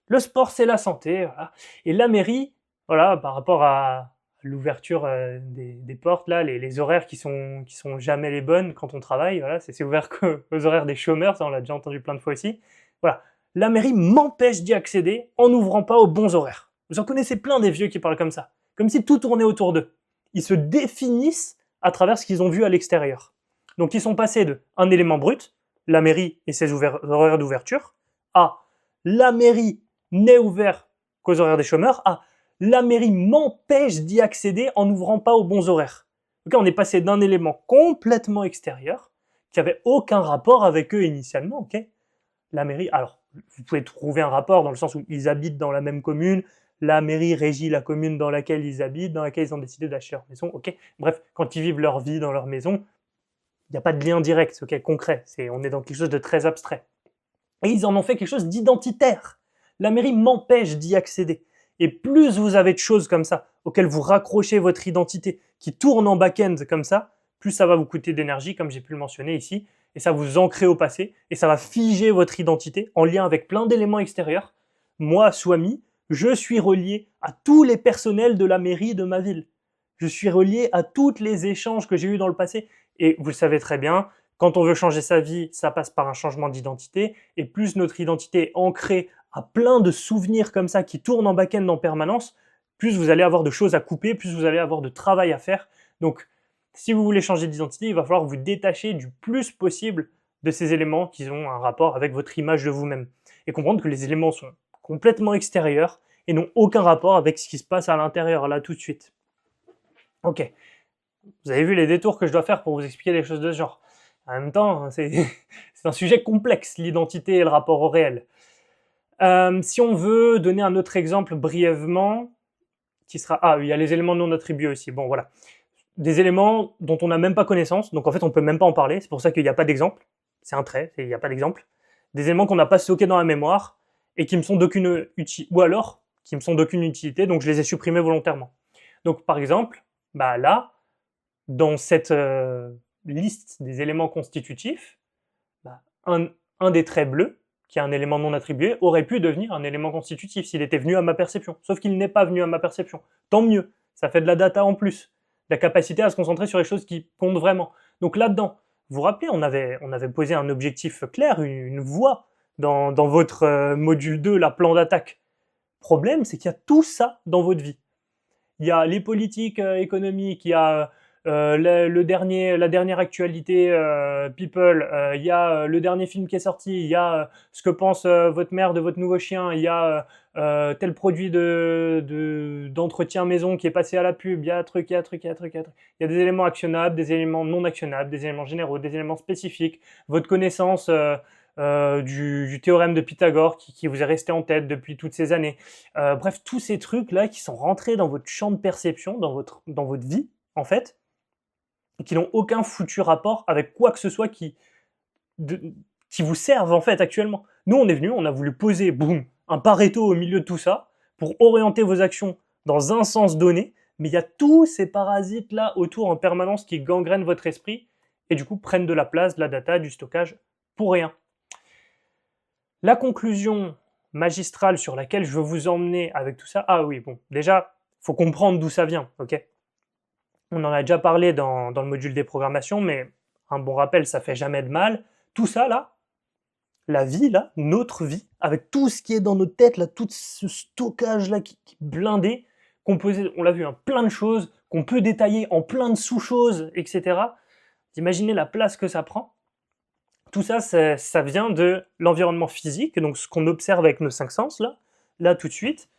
le sport, c'est la santé, voilà. Et la mairie, voilà, par rapport à l'ouverture des portes, là, les horaires qui sont jamais les bonnes quand on travaille, voilà, c'est ouvert qu'aux horaires des chômeurs, ça on l'a déjà entendu plein de fois aussi. Voilà, la mairie m'empêche d'y accéder en n'ouvrant pas aux bons horaires. Vous en connaissez plein des vieux qui parlent comme ça, comme si tout tournait autour d'eux. Ils se définissent à travers ce qu'ils ont vu à l'extérieur. Donc ils sont passés de un élément brut, la mairie et ses horaires d'ouverture, à la mairie n'est ouverte qu'aux horaires des chômeurs, à la mairie m'empêche d'y accéder en n'ouvrant pas aux bons horaires. Donc on est passé d'un élément complètement extérieur, qui avait aucun rapport avec eux initialement, ok. La mairie, alors vous pouvez trouver un rapport dans le sens où ils habitent dans la même commune, la mairie régit la commune dans laquelle ils habitent, dans laquelle ils ont décidé d'acheter leur maison, ok. Bref, quand ils vivent leur vie dans leur maison, il n'y a pas de lien direct, ok, concret, on est dans quelque chose de très abstrait. Et ils en ont fait quelque chose d'identitaire. La mairie m'empêche d'y accéder. Et plus vous avez de choses comme ça, auxquelles vous raccrochez votre identité, qui tournent en back-end comme ça, plus ça va vous coûter d'énergie, comme j'ai pu le mentionner ici, et ça vous ancrer au passé, et ça va figer votre identité en lien avec plein d'éléments extérieurs. Moi, Swami, je suis relié à tous les personnels de la mairie de ma ville. Je suis relié à tous les échanges que j'ai eus dans le passé. Et vous le savez très bien, quand on veut changer sa vie, ça passe par un changement d'identité, et plus notre identité est ancrée à plein de souvenirs comme ça qui tournent en back-end en permanence, plus vous allez avoir de choses à couper, plus vous allez avoir de travail à faire. Donc, si vous voulez changer d'identité, il va falloir vous détacher du plus possible de ces éléments qui ont un rapport avec votre image de vous-même. Et comprendre que les éléments sont complètement extérieurs et n'ont aucun rapport avec ce qui se passe à l'intérieur, là, tout de suite. Ok. Vous avez vu les détours que je dois faire pour vous expliquer des choses de ce genre. En même temps, c'est un sujet complexe, l'identité et le rapport au réel. Si on veut donner un autre exemple brièvement, qui sera... Ah, il y a les éléments non attribués aussi. Bon, voilà. Des éléments dont on n'a même pas connaissance, donc en fait on peut même pas en parler, c'est pour ça qu'il n'y a pas d'exemple. C'est un trait, il n'y a pas d'exemple. Des éléments qu'on n'a pas stockés dans la mémoire et qui me sont d'aucune utilité, ou alors qui me sont d'aucune utilité, donc je les ai supprimés volontairement. Donc par exemple, bah là, dans cette liste des éléments constitutifs, bah, un des traits bleus, qui est un élément non attribué, aurait pu devenir un élément constitutif s'il était venu à ma perception. Sauf qu'il n'est pas venu à ma perception. Tant mieux, ça fait de la data en plus. La capacité à se concentrer sur les choses qui comptent vraiment. Donc là-dedans, vous vous rappelez, on avait posé un objectif clair, une voie dans votre module 2, la plan d'attaque. Problème, c'est qu'il y a tout ça dans votre vie. Il y a les politiques économiques, il y a la dernière actualité People, il y a le dernier film qui est sorti, il y a ce que pense votre mère de votre nouveau chien, il y a tel produit d'entretien maison qui est passé à la pub, il y a un truc, il y a un truc, il y a un truc, il y a un truc. Il y a des éléments actionnables, des éléments non actionnables, des éléments généraux, des éléments spécifiques, votre connaissance du théorème de Pythagore qui vous est resté en tête depuis toutes ces années. Bref, tous ces trucs-là qui sont rentrés dans votre champ de perception, dans votre vie, en fait, et qui n'ont aucun foutu rapport avec quoi que ce soit qui vous serve, en fait, actuellement. Nous, on est venus, on a voulu poser, boum, un Pareto au milieu de tout ça, pour orienter vos actions dans un sens donné, mais il y a tous ces parasites-là autour en permanence qui gangrènent votre esprit, et du coup prennent de la place, de la data, du stockage, pour rien. La conclusion magistrale sur laquelle je veux vous emmener avec tout ça, ah oui, bon, déjà, il faut comprendre d'où ça vient, ok? On en a déjà parlé dans le module des programmations, mais un bon rappel, ça fait jamais de mal. Tout ça, là, la vie, là, notre vie, avec tout ce qui est dans nos têtes, là, tout ce stockage-là qui est blindé, composé, on l'a vu, hein, plein de choses, qu'on peut détailler en plein de sous-choses, etc. Imaginez la place que ça prend. Tout ça, ça vient de l'environnement physique, donc ce qu'on observe avec nos 5 sens, là tout de suite.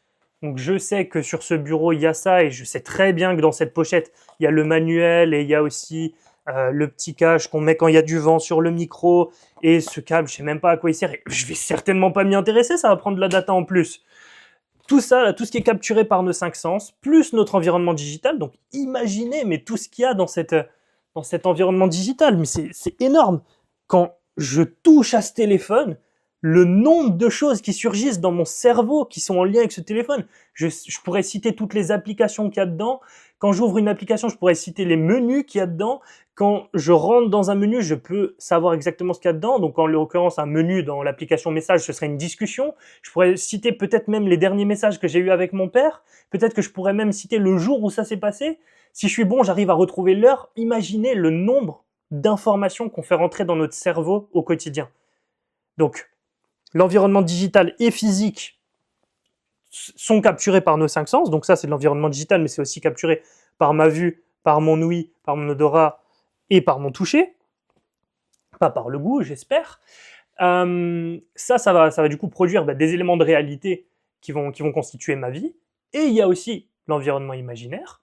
Donc je sais que sur ce bureau, il y a ça, et je sais très bien que dans cette pochette, il y a le manuel, et il y a aussi le petit cache qu'on met quand il y a du vent sur le micro, et ce câble, je sais même pas à quoi il sert, et je vais certainement pas m'y intéresser, ça va prendre de la data en plus. Tout ça, là, tout ce qui est capturé par nos 5 sens, plus notre environnement digital, donc imaginez, mais tout ce qu'il y a dans cet environnement digital, mais c'est énorme. Quand je touche à ce téléphone, le nombre de choses qui surgissent dans mon cerveau qui sont en lien avec ce téléphone. Je pourrais citer toutes les applications qu'il y a dedans, Quand j'ouvre une application, je pourrais citer les menus qu'il y a dedans. Quand je rentre dans un menu, je peux savoir exactement ce qu'il y a dedans. Donc, en l'occurrence, un menu dans l'application message, ce serait une discussion. Je pourrais citer peut-être même les derniers messages que j'ai eus avec mon père. Peut-être que je pourrais même citer le jour où ça s'est passé. Si je suis bon, j'arrive à retrouver l'heure. Imaginez le nombre d'informations qu'on fait rentrer dans notre cerveau au quotidien. Donc, l'environnement digital et physique sont capturés par nos cinq sens. Donc ça, c'est de l'environnement digital, mais c'est aussi capturé par ma vue, par mon ouïe, par mon odorat et par mon toucher. Pas par le goût, j'espère. Ça va du coup produire des éléments de réalité qui vont constituer ma vie. Et il y a aussi l'environnement imaginaire,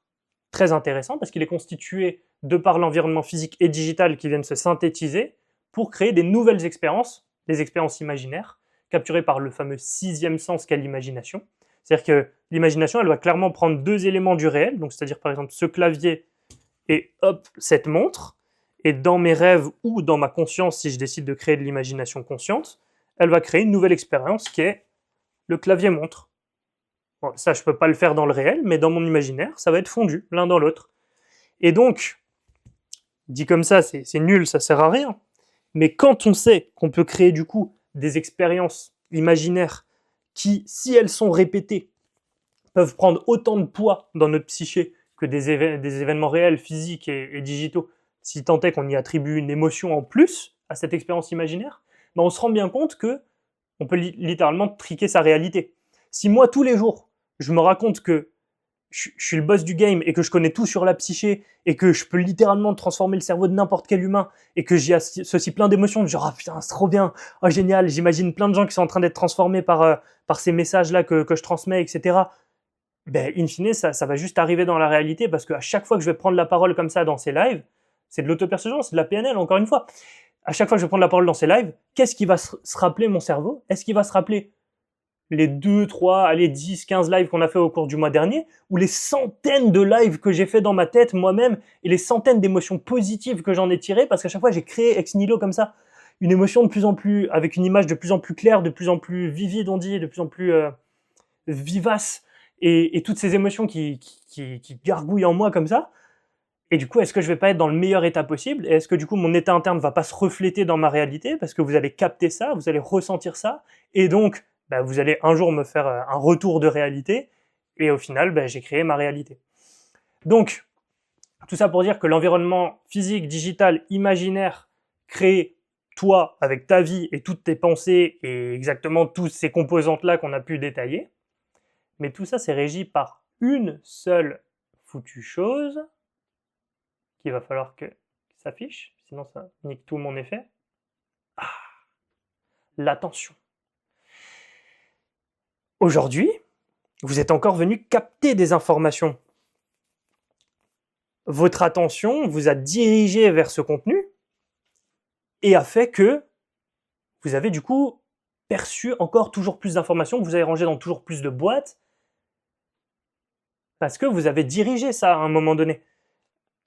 très intéressant, parce qu'il est constitué de par l'environnement physique et digital qui viennent se synthétiser pour créer des nouvelles expériences, des expériences imaginaires, capturées par le fameux sixième sens qu'est l'imagination. C'est-à-dire que l'imagination, elle va clairement prendre deux éléments du réel, donc c'est-à-dire par exemple ce clavier et hop, cette montre, et dans mes rêves ou dans ma conscience, si je décide de créer de l'imagination consciente, elle va créer une nouvelle expérience qui est le clavier montre. Bon, ça, je ne peux pas le faire dans le réel, mais dans mon imaginaire, ça va être fondu l'un dans l'autre. Et donc, dit comme ça, c'est nul, ça sert à rien. Mais quand on sait qu'on peut créer du coup des expériences imaginaires qui, si elles sont répétées, peuvent prendre autant de poids dans notre psyché que des événements réels, physiques et digitaux, si tant est qu'on y attribue une émotion en plus à cette expérience imaginaire, on se rend bien compte que on peut littéralement triquer sa réalité. Si moi, tous les jours, je me raconte que je suis le boss du game et que je connais tout sur la psyché et que je peux littéralement transformer le cerveau de n'importe quel humain et que j'y associe plein d'émotions, du genre « Ah putain, c'est trop bien, oh génial », j'imagine plein de gens qui sont en train d'être transformés par ces messages-là que je transmets, etc. In fine, ça va juste arriver dans la réalité parce qu'à chaque fois que je vais prendre la parole comme ça dans ces lives, c'est de l'autopersuasion, c'est de la PNL, encore une fois. À chaque fois que je vais prendre la parole dans ces lives, qu'est-ce qui va se rappeler mon cerveau? Est-ce qu'il va se rappeler les 2, 3, allez, 10, 15 lives qu'on a fait au cours du mois dernier, ou les centaines de lives que j'ai fait dans ma tête moi-même, et les centaines d'émotions positives que j'en ai tirées, parce qu'à chaque fois j'ai créé ex nihilo comme ça, une émotion de plus en plus, avec une image de plus en plus claire, de plus en plus vivide, on dit, de plus en plus vivace, et toutes ces émotions qui gargouillent en moi comme ça. Et du coup, est-ce que je vais pas être dans le meilleur état possible? Et est-ce que du coup, mon état interne va pas se refléter dans ma réalité? Parce que vous allez capter ça, vous allez ressentir ça, et donc, vous allez un jour me faire un retour de réalité, et au final, j'ai créé ma réalité. Donc, tout ça pour dire que l'environnement physique, digital, imaginaire, créé, toi, avec ta vie et toutes tes pensées, et exactement toutes ces composantes-là qu'on a pu détailler, mais tout ça, c'est régi par une seule foutue chose, qu'il va falloir que ça s'affiche, sinon ça nique tout mon effet. Ah, l'attention. Aujourd'hui, vous êtes encore venu capter des informations. Votre attention vous a dirigé vers ce contenu et a fait que vous avez du coup perçu encore toujours plus d'informations, que vous avez rangé dans toujours plus de boîtes, parce que vous avez dirigé ça à un moment donné.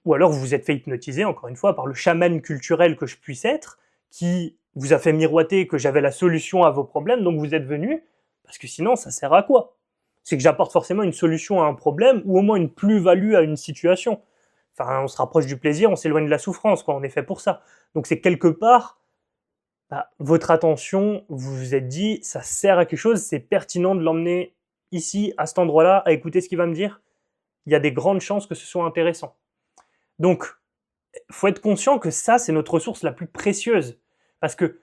Ou alors vous vous êtes fait hypnotiser, encore une fois, par le chaman culturel que je puisse être, qui vous a fait miroiter que j'avais la solution à vos problèmes, donc vous êtes venu, parce que sinon ça sert à quoi? C'est que j'apporte forcément une solution à un problème, ou au moins une plus-value à une situation. Enfin, on se rapproche du plaisir, on s'éloigne de la souffrance, quoi, on est fait pour ça. Donc c'est quelque part, votre attention, vous vous êtes dit, ça sert à quelque chose, c'est pertinent de l'emmener ici, à cet endroit-là, à écouter ce qu'il va me dire. Il y a des grandes chances que ce soit intéressant. Donc, faut être conscient que ça, c'est notre ressource la plus précieuse. Parce que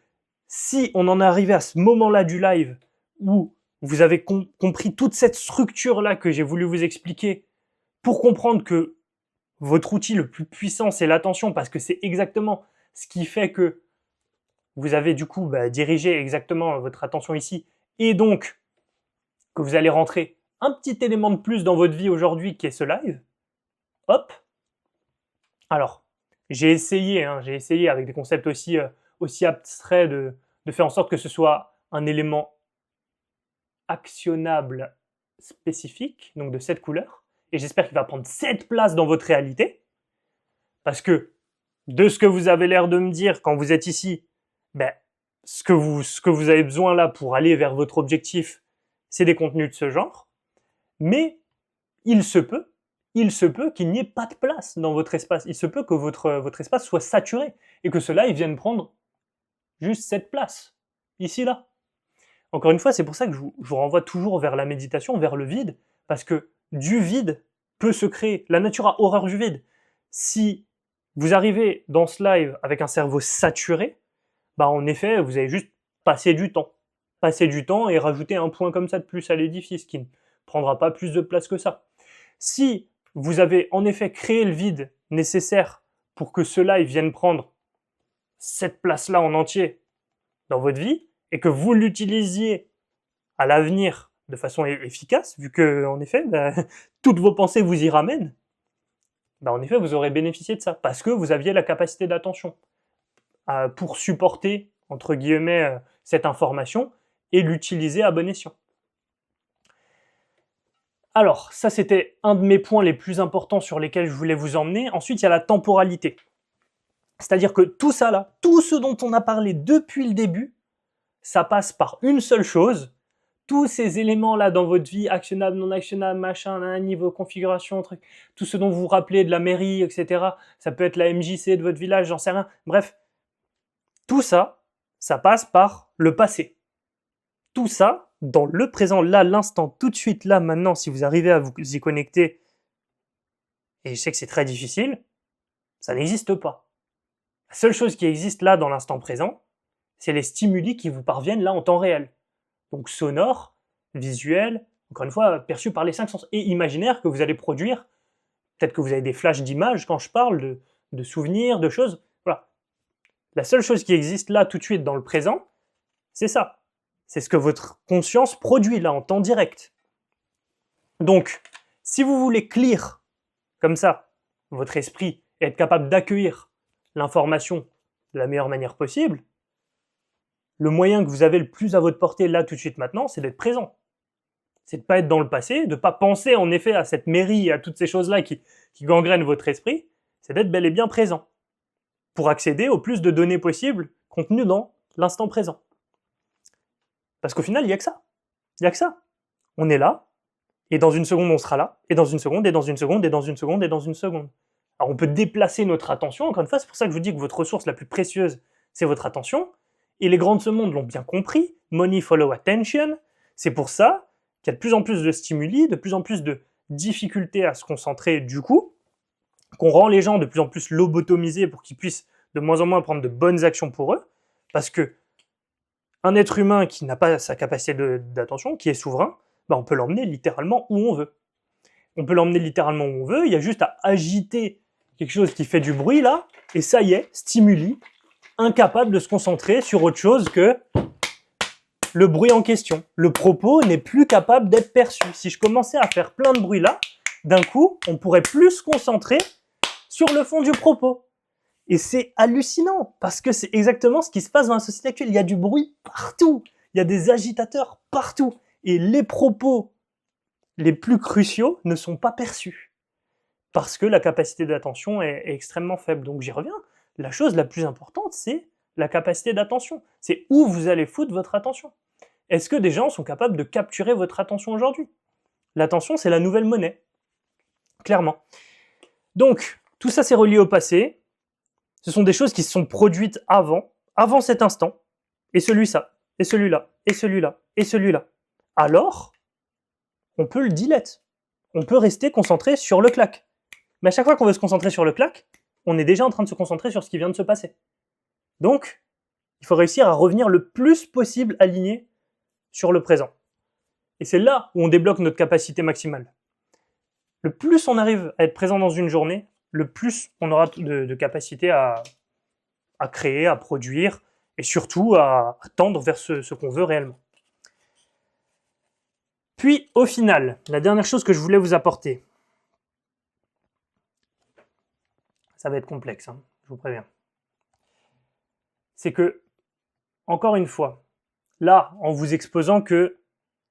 si on en est arrivé à ce moment-là du live où vous avez compris toute cette structure-là que j'ai voulu vous expliquer pour comprendre que votre outil le plus puissant, c'est l'attention, parce que c'est exactement ce qui fait que vous avez du coup dirigé exactement votre attention ici, et donc que vous allez rentrer un petit élément de plus dans votre vie aujourd'hui qui est ce live, hop. Alors, j'ai essayé avec des concepts aussi abstraits de faire en sorte que ce soit un élément actionnable spécifique, donc de cette couleur, et j'espère qu'il va prendre cette place dans votre réalité, parce que de ce que vous avez l'air de me dire quand vous êtes ici, ce que vous avez besoin là pour aller vers votre objectif, c'est des contenus de ce genre, mais il se peut il se peut qu'il n'y ait pas de place dans votre espace. Il se peut que votre espace soit saturé et que cela, il vienne prendre juste cette place, ici, là. Encore une fois, c'est pour ça que je vous renvoie toujours vers la méditation, vers le vide, parce que du vide peut se créer. La nature a horreur du vide. Si vous arrivez dans ce live avec un cerveau saturé, bah en effet, vous avez juste passé du temps. Passer du temps et rajouter un point comme ça de plus à l'édifice, qui ne prendra pas plus de place que ça. Si vous avez en effet créé le vide nécessaire pour que ce live vienne prendre cette place-là en entier dans votre vie, et que vous l'utilisiez à l'avenir de façon efficace, vu que, en effet, toutes vos pensées vous y ramènent, en effet, vous aurez bénéficié de ça, parce que vous aviez la capacité d'attention pour supporter, entre guillemets, cette information et l'utiliser à bon escient. Alors, ça c'était un de mes points les plus importants sur lesquels je voulais vous emmener. Ensuite, il y a la temporalité. C'est-à-dire que tout ça là, tout ce dont on a parlé depuis le début, ça passe par une seule chose. Tous ces éléments-là dans votre vie, actionnable, non actionnable, machin, niveau configuration, truc, tout ce dont vous vous rappelez de la mairie, etc. Ça peut être la MJC de votre village, j'en sais rien. Bref, tout ça, ça passe par le passé. Tout ça, dans le présent, là, l'instant, tout de suite, là, maintenant, si vous arrivez à vous y connecter, et je sais que c'est très difficile, ça n'existe pas. La seule chose qui existe là, dans l'instant présent, c'est les stimuli qui vous parviennent là en temps réel. Donc sonore, visuel, encore une fois, perçu par les 5 sens, et imaginaire que vous allez produire. Peut-être que vous avez des flashs d'images quand je parle, de souvenirs, de choses. Voilà. La seule chose qui existe là, tout de suite, dans le présent, c'est ça. C'est ce que votre conscience produit là, en temps direct. Donc, si vous voulez clear, comme ça, votre esprit, et être capable d'accueillir l'information de la meilleure manière possible, le moyen que vous avez le plus à votre portée là tout de suite maintenant, c'est d'être présent. C'est de ne pas être dans le passé, de ne pas penser en effet à cette mairie, à toutes ces choses-là qui gangrènent votre esprit, c'est d'être bel et bien présent pour accéder au plus de données possibles contenues dans l'instant présent. Parce qu'au final, il n'y a que ça. Il n'y a que ça. On est là, et dans une seconde, on sera là, et dans une seconde, et dans une seconde, et dans une seconde, et dans une seconde. Alors on peut déplacer notre attention, encore une fois, c'est pour ça que je vous dis que votre ressource la plus précieuse, c'est votre attention, et les grands de ce monde l'ont bien compris, money follow attention, c'est pour ça qu'il y a de plus en plus de stimuli, de plus en plus de difficultés à se concentrer du coup, qu'on rend les gens de plus en plus lobotomisés pour qu'ils puissent de moins en moins prendre de bonnes actions pour eux, parce que un être humain qui n'a pas sa capacité d'attention, qui est souverain, on peut l'emmener littéralement où on veut. On peut l'emmener littéralement où on veut, il y a juste à agiter quelque chose qui fait du bruit là, et ça y est, stimuli, incapable de se concentrer sur autre chose que le bruit en question. Le propos n'est plus capable d'être perçu. Si je commençais à faire plein de bruit là, d'un coup, on pourrait plus se concentrer sur le fond du propos. Et c'est hallucinant, parce que c'est exactement ce qui se passe dans la société actuelle. Il y a du bruit partout, il y a des agitateurs partout, et les propos les plus cruciaux ne sont pas perçus, parce que la capacité d'attention est extrêmement faible. Donc j'y reviens, la chose la plus importante, c'est la capacité d'attention. C'est où vous allez foutre votre attention. Est-ce que des gens sont capables de capturer votre attention aujourd'hui? L'attention, c'est la nouvelle monnaie, clairement. Donc, tout ça c'est relié au passé. Ce sont des choses qui se sont produites avant cet instant, et celui-là, et celui-là, et celui-là, et celui-là. Alors, on peut le delete. On peut rester concentré sur le clac. Mais à chaque fois qu'on veut se concentrer sur le clac, on est déjà en train de se concentrer sur ce qui vient de se passer. Donc, il faut réussir à revenir le plus possible aligné sur le présent. Et c'est là où on débloque notre capacité maximale. Le plus on arrive à être présent dans une journée, le plus on aura de capacité à créer, à produire, et surtout à tendre vers ce qu'on veut réellement. Puis, au final, la dernière chose que je voulais vous apporter, ça va être complexe, hein, je vous préviens, c'est que, encore une fois, là, en vous exposant que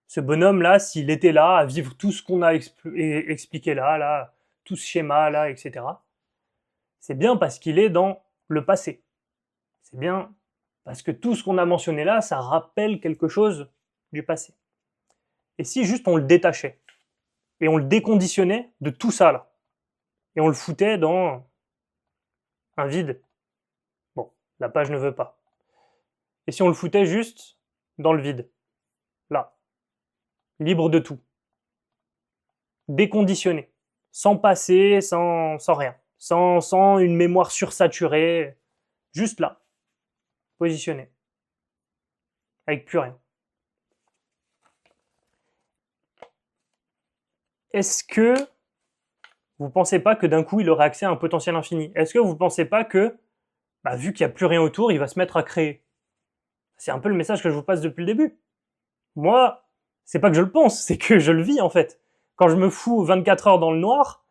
ce bonhomme-là, s'il était là, à vivre tout ce qu'on a expliqué là, tout ce schéma-là, etc., c'est bien parce qu'il est dans le passé. C'est bien parce que tout ce qu'on a mentionné là, ça rappelle quelque chose du passé. Et si juste on le détachait, et on le déconditionnait de tout ça là, et on le foutait dans un vide. Bon, la page ne veut pas. Et si on le foutait juste dans le vide, là, libre de tout, déconditionné, sans passé, sans rien, sans une mémoire sursaturée, juste là, positionné, avec plus rien. Est-ce que vous ne pensez pas que d'un coup il aurait accès à un potentiel infini? Est-ce que vous ne pensez pas que, vu qu'il n'y a plus rien autour, il va se mettre à créer? C'est un peu le message que je vous passe depuis le début. Moi, c'est pas que je le pense, c'est que je le vis en fait. Quand je me fous 24 heures dans le noir,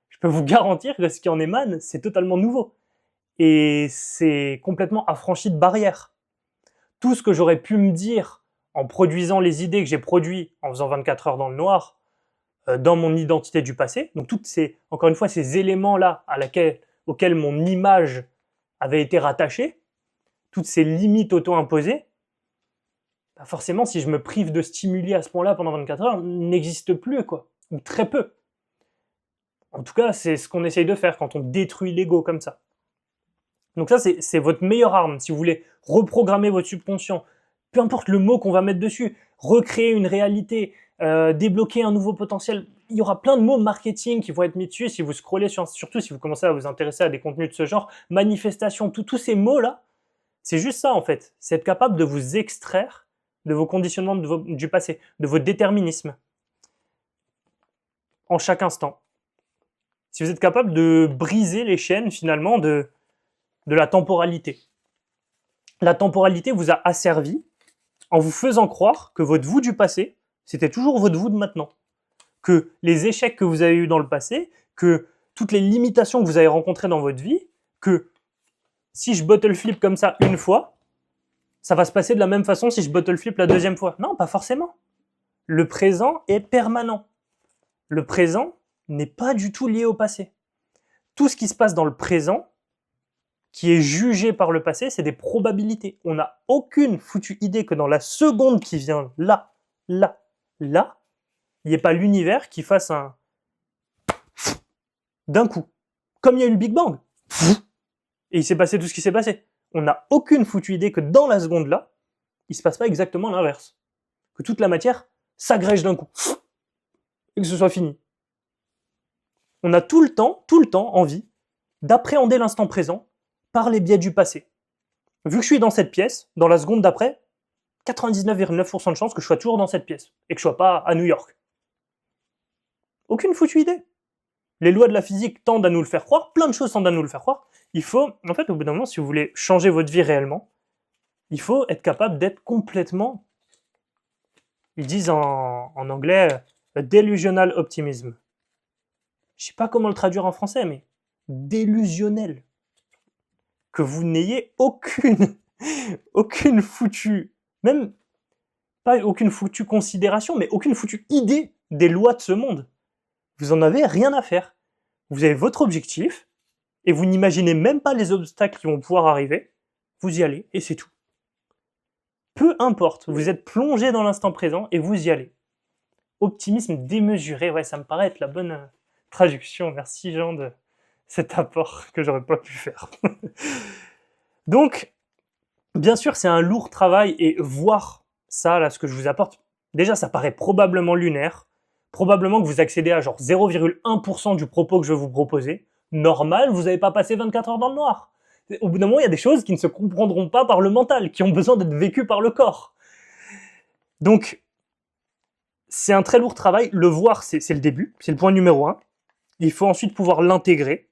je peux vous garantir que ce qui en émane, c'est totalement nouveau. Et c'est complètement affranchi de barrières. Tout ce que j'aurais pu me dire en produisant les idées que j'ai produites en faisant 24 heures dans le noir, dans mon identité du passé, donc toutes ces, encore une fois, ces éléments-là auxquels mon image avait été rattachée, toutes ces limites auto-imposées, forcément, si je me prive de stimuli à ce point-là pendant 24 heures, n'existe plus, quoi, ou très peu. En tout cas, c'est ce qu'on essaye de faire quand on détruit l'ego comme ça. Donc ça, c'est votre meilleure arme, si vous voulez reprogrammer votre subconscient, peu importe le mot qu'on va mettre dessus, recréer une réalité, débloquer un nouveau potentiel. Il y aura plein de mots marketing qui vont être mis dessus si vous scrollez, surtout si vous commencez à vous intéresser à des contenus de ce genre, manifestation, tous ces mots-là, c'est juste ça en fait. C'est être capable de vous extraire de vos conditionnements du passé, de votre déterminisme, en chaque instant. Si vous êtes capable de briser les chaînes finalement de la temporalité. La temporalité vous a asservi en vous faisant croire que votre vous du passé, c'était toujours votre vous de maintenant. Que les échecs que vous avez eus dans le passé, que toutes les limitations que vous avez rencontrées dans votre vie, que si je bottle flip comme ça une fois, ça va se passer de la même façon si je bottle flip la deuxième fois. Non, pas forcément. Le présent est permanent. Le présent n'est pas du tout lié au passé. Tout ce qui se passe dans le présent, qui est jugé par le passé, c'est des probabilités. On n'a aucune foutue idée que dans la seconde qui vient là, là, là, il n'y ait pas l'univers qui fasse un d'un coup. Comme il y a eu le Big Bang. Et il s'est passé tout ce qui s'est passé. On n'a aucune foutue idée que dans la seconde là, il ne se passe pas exactement l'inverse. Que toute la matière s'agrège d'un coup. Et que ce soit fini. On a tout le temps envie d'appréhender l'instant présent par les biais du passé. Vu que je suis dans cette pièce, dans la seconde d'après, 99,9% de chances que je sois toujours dans cette pièce et que je sois pas à New York. Aucune foutue idée. Les lois de la physique tendent à nous le faire croire, plein de choses tendent à nous le faire croire. Il faut, en fait, au bout d'un moment, si vous voulez changer votre vie réellement, il faut être capable d'être complètement, ils disent en anglais, delusional optimism. Je sais pas comment le traduire en français, mais délusionnel. Que vous n'ayez aucune foutue, même pas aucune foutue considération, mais aucune foutue idée des lois de ce monde. Vous en avez rien à faire. Vous avez votre objectif, et vous n'imaginez même pas les obstacles qui vont pouvoir arriver, vous y allez, et c'est tout. Peu importe, vous êtes plongé dans l'instant présent, et vous y allez. Optimisme démesuré, ouais, ça me paraît être la bonne traduction. Merci Jean de cet apport que j'aurais pas pu faire. Donc, bien sûr, c'est un lourd travail, et voir ça, là, ce que je vous apporte, déjà, ça paraît probablement lunaire, probablement que vous accédez à genre 0,1% du propos que je vais vous proposer. Normal, vous n'avez pas passé 24 heures dans le noir. Au bout d'un moment, il y a des choses qui ne se comprendront pas par le mental, qui ont besoin d'être vécues par le corps. Donc, c'est un très lourd travail. Le voir, c'est le début, c'est le point numéro 1. Il faut ensuite pouvoir l'intégrer.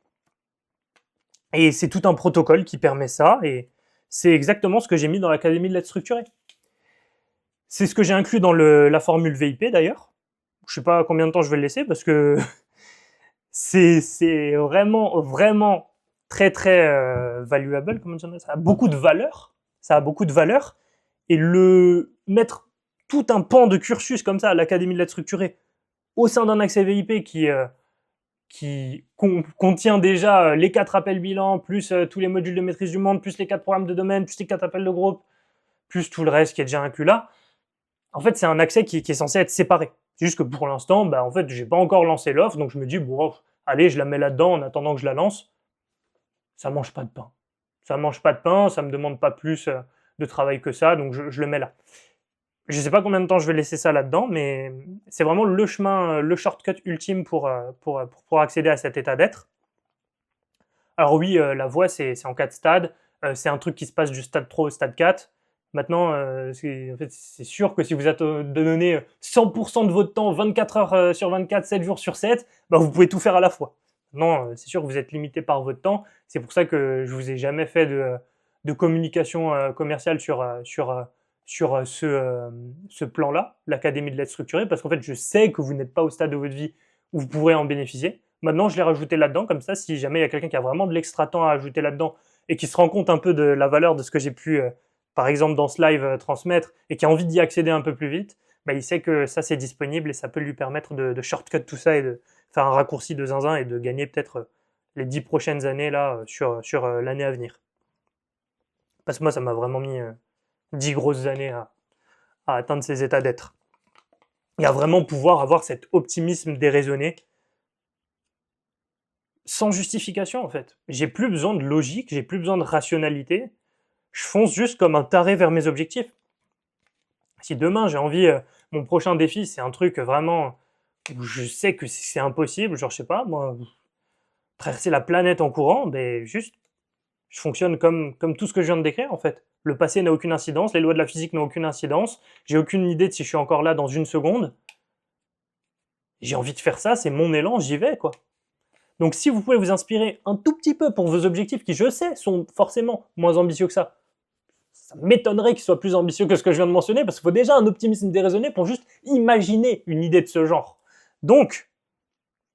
Et c'est tout un protocole qui permet ça, et c'est exactement ce que j'ai mis dans l'Académie de l'être structuré. C'est ce que j'ai inclus dans la formule VIP d'ailleurs. Je sais pas combien de temps je vais le laisser parce que c'est vraiment très valuable, comment dire, ça a beaucoup de valeur. Ça a beaucoup de valeur. Et mettre tout un pan de cursus comme ça à l'Académie de l'être structuré au sein d'un accès VIP qui contient déjà les 4 appels bilan, plus tous les modules de maîtrise du monde, plus les 4 programmes de domaine, plus les 4 appels de groupe, plus tout le reste qui est déjà inclus là. En fait, c'est un accès qui est censé être séparé. C'est juste que pour l'instant, en fait, j'ai pas encore lancé l'offre, donc je me dis, bon, allez, je la mets là-dedans en attendant que je la lance, ça mange pas de pain. Ça mange pas de pain, ça me demande pas plus de travail que ça, donc je le mets là. Je sais pas combien de temps je vais laisser ça là-dedans, mais c'est vraiment le chemin, le shortcut ultime pour pouvoir accéder à cet état d'être. Alors oui, la voie, c'est en 4 stades. C'est un truc qui se passe du stade 3 au stade 4. Maintenant, en fait, c'est sûr que si vous êtes donné 100% de votre temps, 24 heures sur 24, 7 jours sur 7, bah, vous pouvez tout faire à la fois. Non, c'est sûr que vous êtes limité par votre temps. C'est pour ça que je vous ai jamais fait de communication commerciale sur ce plan-là, l'Académie de l'aide structurée, parce qu'en fait, je sais que vous n'êtes pas au stade de votre vie où vous pourrez en bénéficier. Maintenant, je l'ai rajouté là-dedans, comme ça, si jamais il y a quelqu'un qui a vraiment de l'extra temps à ajouter là-dedans et qui se rend compte un peu de la valeur de ce que j'ai pu, par exemple, dans ce live, transmettre et qui a envie d'y accéder un peu plus vite, bah, il sait que ça, c'est disponible et ça peut lui permettre de shortcut tout ça et de faire un raccourci de zinzin et de gagner peut-être les 10 prochaines années là sur l'année à venir. Parce que moi, ça m'a vraiment mis 10 grosses années à atteindre ces états d'être. Et à vraiment pouvoir avoir cet optimisme déraisonné sans justification en fait. J'ai plus besoin de logique, j'ai plus besoin de rationalité. Je fonce juste comme un taré vers mes objectifs. Si demain j'ai envie, mon prochain défi c'est un truc vraiment où je sais que c'est impossible, genre je sais pas moi, traverser la planète en courant, ben juste je fonctionne comme tout ce que je viens de décrire en fait. Le passé n'a aucune incidence, les lois de la physique n'ont aucune incidence, j'ai aucune idée de si je suis encore là dans une seconde. J'ai envie de faire ça, c'est mon élan, j'y vais quoi. Donc si vous pouvez vous inspirer un tout petit peu pour vos objectifs qui, je sais, sont forcément moins ambitieux que ça m'étonnerait qu'ils soient plus ambitieux que ce que je viens de mentionner, parce qu'il faut déjà un optimisme déraisonné pour juste imaginer une idée de ce genre. Donc,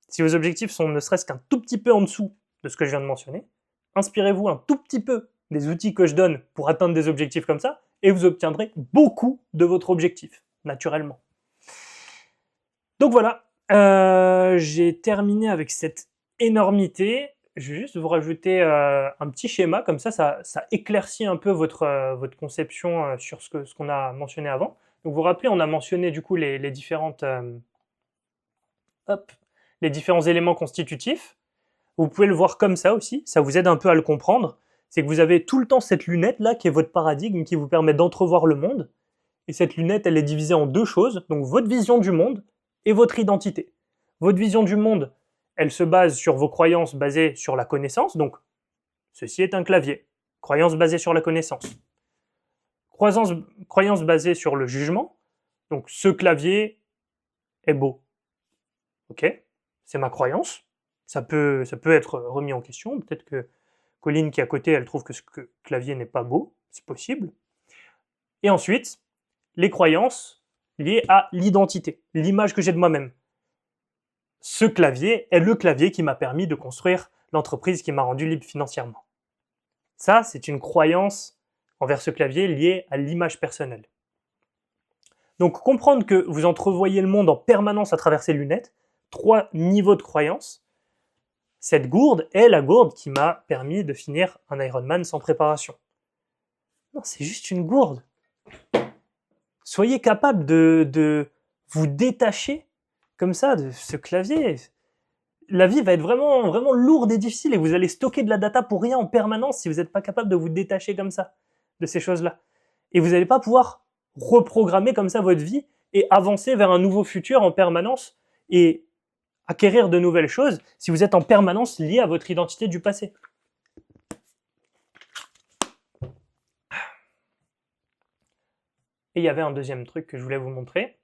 si vos objectifs sont ne serait-ce qu'un tout petit peu en dessous de ce que je viens de mentionner, inspirez-vous un tout petit peu des outils que je donne pour atteindre des objectifs comme ça, et vous obtiendrez beaucoup de votre objectif, naturellement. Donc voilà, j'ai terminé avec cette énormité. Je vais juste vous rajouter un petit schéma, comme ça éclaircit un peu votre conception sur ce qu'on a mentionné avant. Donc vous vous rappelez, on a mentionné du coup les différents éléments constitutifs. Vous pouvez le voir comme ça aussi, ça vous aide un peu à le comprendre. C'est que vous avez tout le temps cette lunette là qui est votre paradigme, qui vous permet d'entrevoir le monde. Et cette lunette, elle est divisée en deux choses, donc votre vision du monde et votre identité. Votre vision du monde, elle se base sur vos croyances basées sur la connaissance, donc ceci est un clavier. Croyance basée sur la connaissance. Croyance basée sur le jugement, donc ce clavier est beau. Ok, c'est ma croyance. Ça peut être remis en question. Peut-être que Colline qui est à côté, elle trouve que ce clavier n'est pas beau. C'est possible. Et ensuite, les croyances liées à l'identité, l'image que j'ai de moi-même. Ce clavier est le clavier qui m'a permis de construire l'entreprise qui m'a rendu libre financièrement. Ça, c'est une croyance envers ce clavier liée à l'image personnelle. Donc comprendre que vous entrevoyez le monde en permanence à travers ces lunettes, 3 niveaux de croyance. Cette gourde est la gourde qui m'a permis de finir un Ironman sans préparation. Non, c'est juste une gourde. Soyez capable de vous détacher comme ça de ce clavier. La vie va être vraiment, vraiment lourde et difficile et vous allez stocker de la data pour rien en permanence si vous n'êtes pas capable de vous détacher comme ça de ces choses-là. Et vous n'allez pas pouvoir reprogrammer comme ça votre vie et avancer vers un nouveau futur en permanence et acquérir de nouvelles choses si vous êtes en permanence lié à votre identité du passé. Et il y avait un deuxième truc que je voulais vous montrer,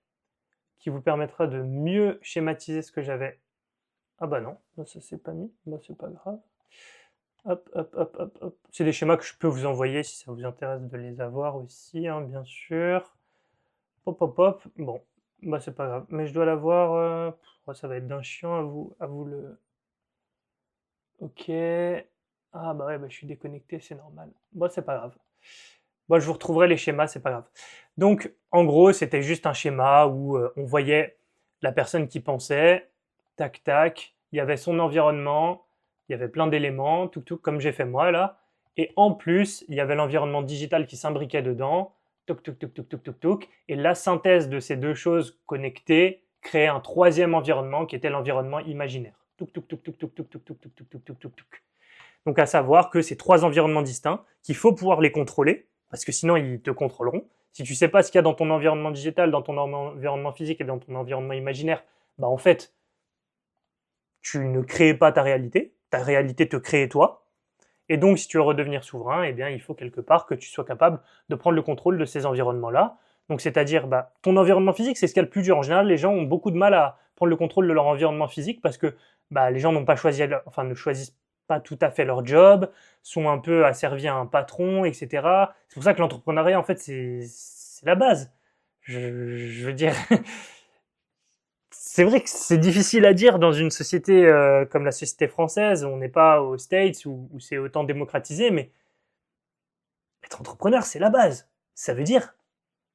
qui vous permettra de mieux schématiser ce que j'avais. Ah bah non, ça c'est pas mis, bah c'est pas grave. Hop, hop, hop, hop, hop. C'est des schémas que je peux vous envoyer si ça vous intéresse de les avoir aussi, hein, bien sûr. Hop, hop, hop. Bon, bah c'est pas grave. Mais je dois l'avoir. Ça va être d'un chiant à vous le. Ok. Ah bah ouais, bah, je suis déconnecté, c'est normal. Bon, c'est pas grave. Bon, je vous retrouverai les schémas, c'est pas grave. Donc, en gros, c'était juste un schéma où on voyait la personne qui pensait, tac, tac, il y avait son environnement, il y avait plein d'éléments, tout, comme j'ai fait moi là. Et en plus, il y avait l'environnement digital qui s'imbriquait dedans, toc, toc, toc, toc, toc, toc, toc. Et la synthèse de ces deux choses connectées créait un troisième environnement qui était l'environnement imaginaire. Touc, touc, touc, touc, touc, touc, touc, touc, touc, touc, touc, touc, touc, touc. Donc à savoir que c'est 3 environnements distincts, qu'il faut pouvoir les contrôler, parce que sinon ils te contrôleront. Si tu sais pas ce qu'il y a dans ton environnement digital, dans ton environnement physique et dans ton environnement imaginaire, bah en fait, tu ne crées pas ta réalité te crée toi. Et donc, si tu veux redevenir souverain, eh bien, il faut quelque part que tu sois capable de prendre le contrôle de ces environnements-là. Donc, c'est-à-dire, bah, ton environnement physique, c'est ce qu'il y a le plus dur. En général, les gens ont beaucoup de mal à prendre le contrôle de leur environnement physique parce que bah, les gens n'ont pas choisi, enfin, ne choisissent pas tout à fait leur job, sont un peu asservis à un patron, etc. C'est pour ça que l'entrepreneuriat, en fait, c'est la base. Je veux dire, c'est vrai que c'est difficile à dire dans une société comme la société française, où on n'est pas aux States, où c'est autant démocratisé, mais être entrepreneur, c'est la base. Ça veut dire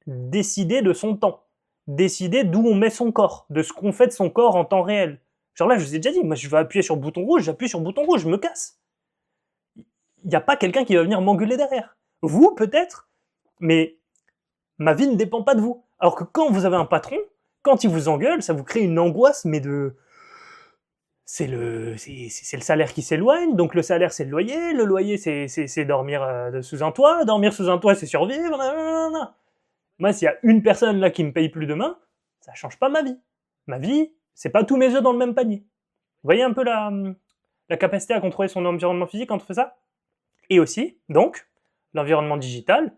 décider de son temps, décider d'où on met son corps, de ce qu'on fait de son corps en temps réel. Genre là, je vous ai déjà dit, moi je vais appuyer sur le bouton rouge, j'appuie sur le bouton rouge, je me casse. Il n'y a pas quelqu'un qui va venir m'engueuler derrière. Vous, peut-être, mais ma vie ne dépend pas de vous. Alors que quand vous avez un patron, quand il vous engueule, ça vous crée une angoisse, mais de... c'est le salaire qui s'éloigne, donc le salaire c'est le loyer c'est dormir sous un toit, dormir sous un toit c'est survivre, nanana. Moi s'il y a une personne là qui me paye plus demain, ça change pas ma vie. Ma vie, c'est pas tous mes œufs dans le même panier. Vous voyez un peu la capacité à contrôler son environnement physique quand on fait ça? Et aussi, donc, l'environnement digital,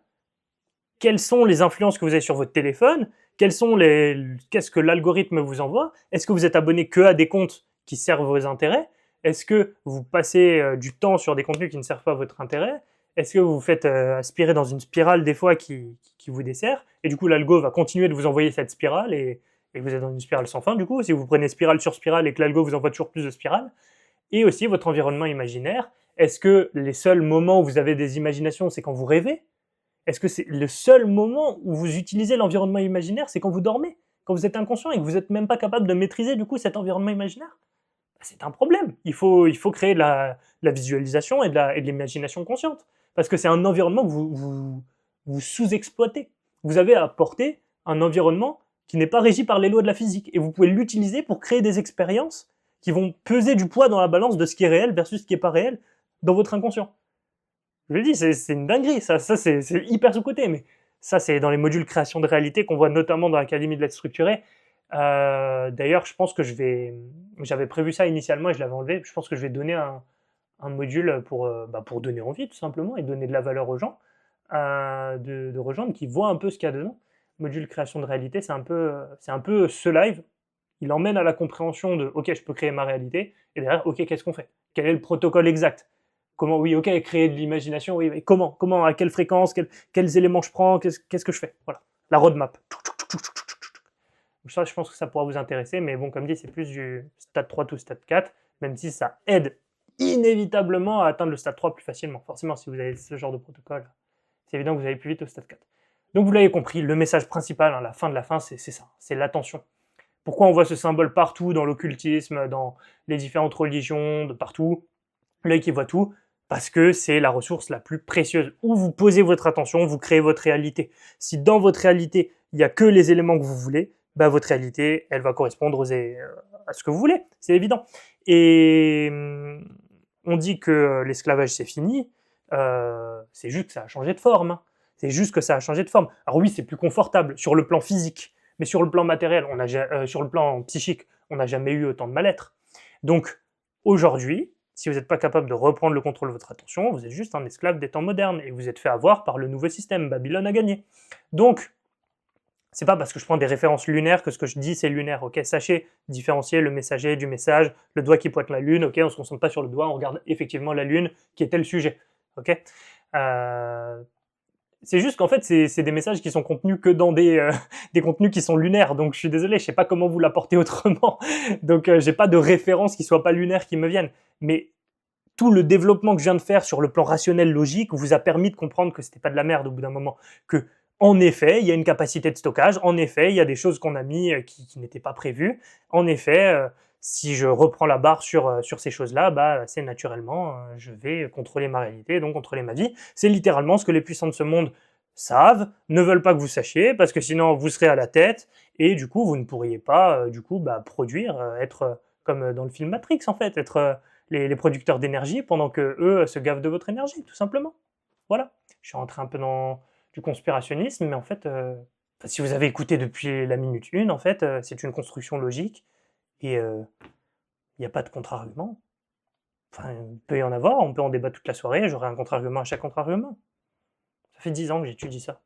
quelles sont les influences que vous avez sur votre téléphone, qu'est-ce que l'algorithme vous envoie, est-ce que vous êtes abonné que à des comptes qui servent vos intérêts, est-ce que vous passez du temps sur des contenus qui ne servent pas à votre intérêt, est-ce que vous vous faites aspirer dans une spirale des fois qui vous dessert, et du coup l'algo va continuer de vous envoyer cette spirale, et vous êtes dans une spirale sans fin du coup, si vous prenez spirale sur spirale et que l'algo vous envoie toujours plus de spirales, et aussi votre environnement imaginaire, est-ce que les seuls moments où vous avez des imaginations, c'est quand vous rêvez? Est-ce que c'est le seul moment où vous utilisez l'environnement imaginaire, c'est quand vous dormez, quand vous êtes inconscient et que vous n'êtes même pas capable de maîtriser du coup cet environnement imaginaire? C'est un problème. Il faut créer de la visualisation et de l'imagination consciente. Parce que c'est un environnement que vous sous-exploitez. Vous avez à apporter un environnement qui n'est pas régi par les lois de la physique. Et vous pouvez l'utiliser pour créer des expériences qui vont peser du poids dans la balance de ce qui est réel versus ce qui n'est pas réel dans votre inconscient. Je le dis, c'est une dinguerie, ça c'est hyper sous-coté, mais ça c'est dans les modules création de réalité qu'on voit notamment dans l'Académie de l'être structuré. D'ailleurs, je pense que j'avais prévu ça initialement et je l'avais enlevé, je pense que je vais donner un module pour donner envie tout simplement et donner de la valeur aux gens, de rejoindre, qui voient un peu ce qu'il y a dedans. Module création de réalité, c'est un peu ce live, il emmène à la compréhension de ok, je peux créer ma réalité, et derrière, ok, qu'est-ce qu'on fait? Quel est le protocole exact? Comment, oui, ok, créer de l'imagination, oui, mais comment, à quelle fréquence, quels éléments je prends, qu'est-ce que je fais? Voilà, la roadmap. Ça, je pense que ça pourra vous intéresser, mais bon, comme dit, c'est plus du stade 3 ou stade 4, même si ça aide inévitablement à atteindre le stade 3 plus facilement. Forcément, si vous avez ce genre de protocole, c'est évident que vous allez plus vite au stade 4. Donc vous l'avez compris, le message principal, la fin de la fin, c'est ça, c'est l'attention. Pourquoi on voit ce symbole partout, dans l'occultisme, dans les différentes religions, de partout, l'œil qui voit tout? Parce que c'est la ressource la plus précieuse. Où vous posez votre attention, vous créez votre réalité. Si dans votre réalité, il n'y a que les éléments que vous voulez, votre réalité, elle va correspondre à ce que vous voulez. C'est évident. Et on dit que l'esclavage, c'est fini. C'est juste que ça a changé de forme. C'est juste que ça a changé de forme. Alors oui, c'est plus confortable sur le plan physique, mais sur le plan matériel, sur le plan psychique, on n'a jamais eu autant de mal-être. Donc, aujourd'hui, si vous n'êtes pas capable de reprendre le contrôle de votre attention, vous êtes juste un esclave des temps modernes et vous êtes fait avoir par le nouveau système. Babylone a gagné. Donc, c'est pas parce que je prends des références lunaires que ce que je dis c'est lunaire. Ok, sachez différencier le messager du message, le doigt qui pointe la lune. Ok, on se concentre pas sur le doigt, on regarde effectivement la lune qui était le sujet. Ok. C'est juste qu'en fait, c'est des messages qui sont contenus que dans des contenus qui sont lunaires. Donc, je suis désolé, je sais pas comment vous l'apporter autrement. Donc, j'ai pas de références qui soient pas lunaires qui me viennent. Mais tout le développement que je viens de faire sur le plan rationnel logique vous a permis de comprendre que c'était pas de la merde au bout d'un moment. Que, en effet, il y a une capacité de stockage. En effet, il y a des choses qu'on a mis qui n'étaient pas prévues. En effet, si je reprends la barre sur ces choses-là, c'est naturellement, je vais contrôler ma réalité, donc contrôler ma vie. C'est littéralement ce que les puissants de ce monde savent, ne veulent pas que vous sachiez, parce que sinon vous serez à la tête, et du coup vous ne pourriez pas produire, être comme dans le film Matrix en fait, être les producteurs d'énergie pendant que eux se gavent de votre énergie, tout simplement. Voilà. Je suis rentré un peu dans du conspirationnisme, mais en fait, si vous avez écouté depuis la minute 1, en fait, c'est une construction logique et il n'y a pas de contre-argument. Enfin, il peut y en avoir, on peut en débattre toute la soirée, j'aurai un contre-argument à chaque contre-argument. Ça fait 10 ans que j'étudie ça.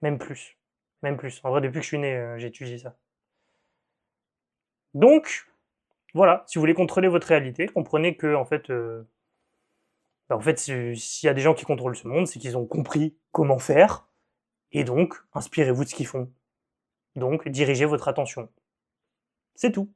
Même plus. Même plus. En vrai, depuis que je suis né, j'étudie ça. Donc, voilà, si vous voulez contrôler votre réalité, comprenez que, en fait, s'il y a des gens qui contrôlent ce monde, c'est qu'ils ont compris comment faire, et donc, inspirez-vous de ce qu'ils font. Donc, dirigez votre attention. C'est tout.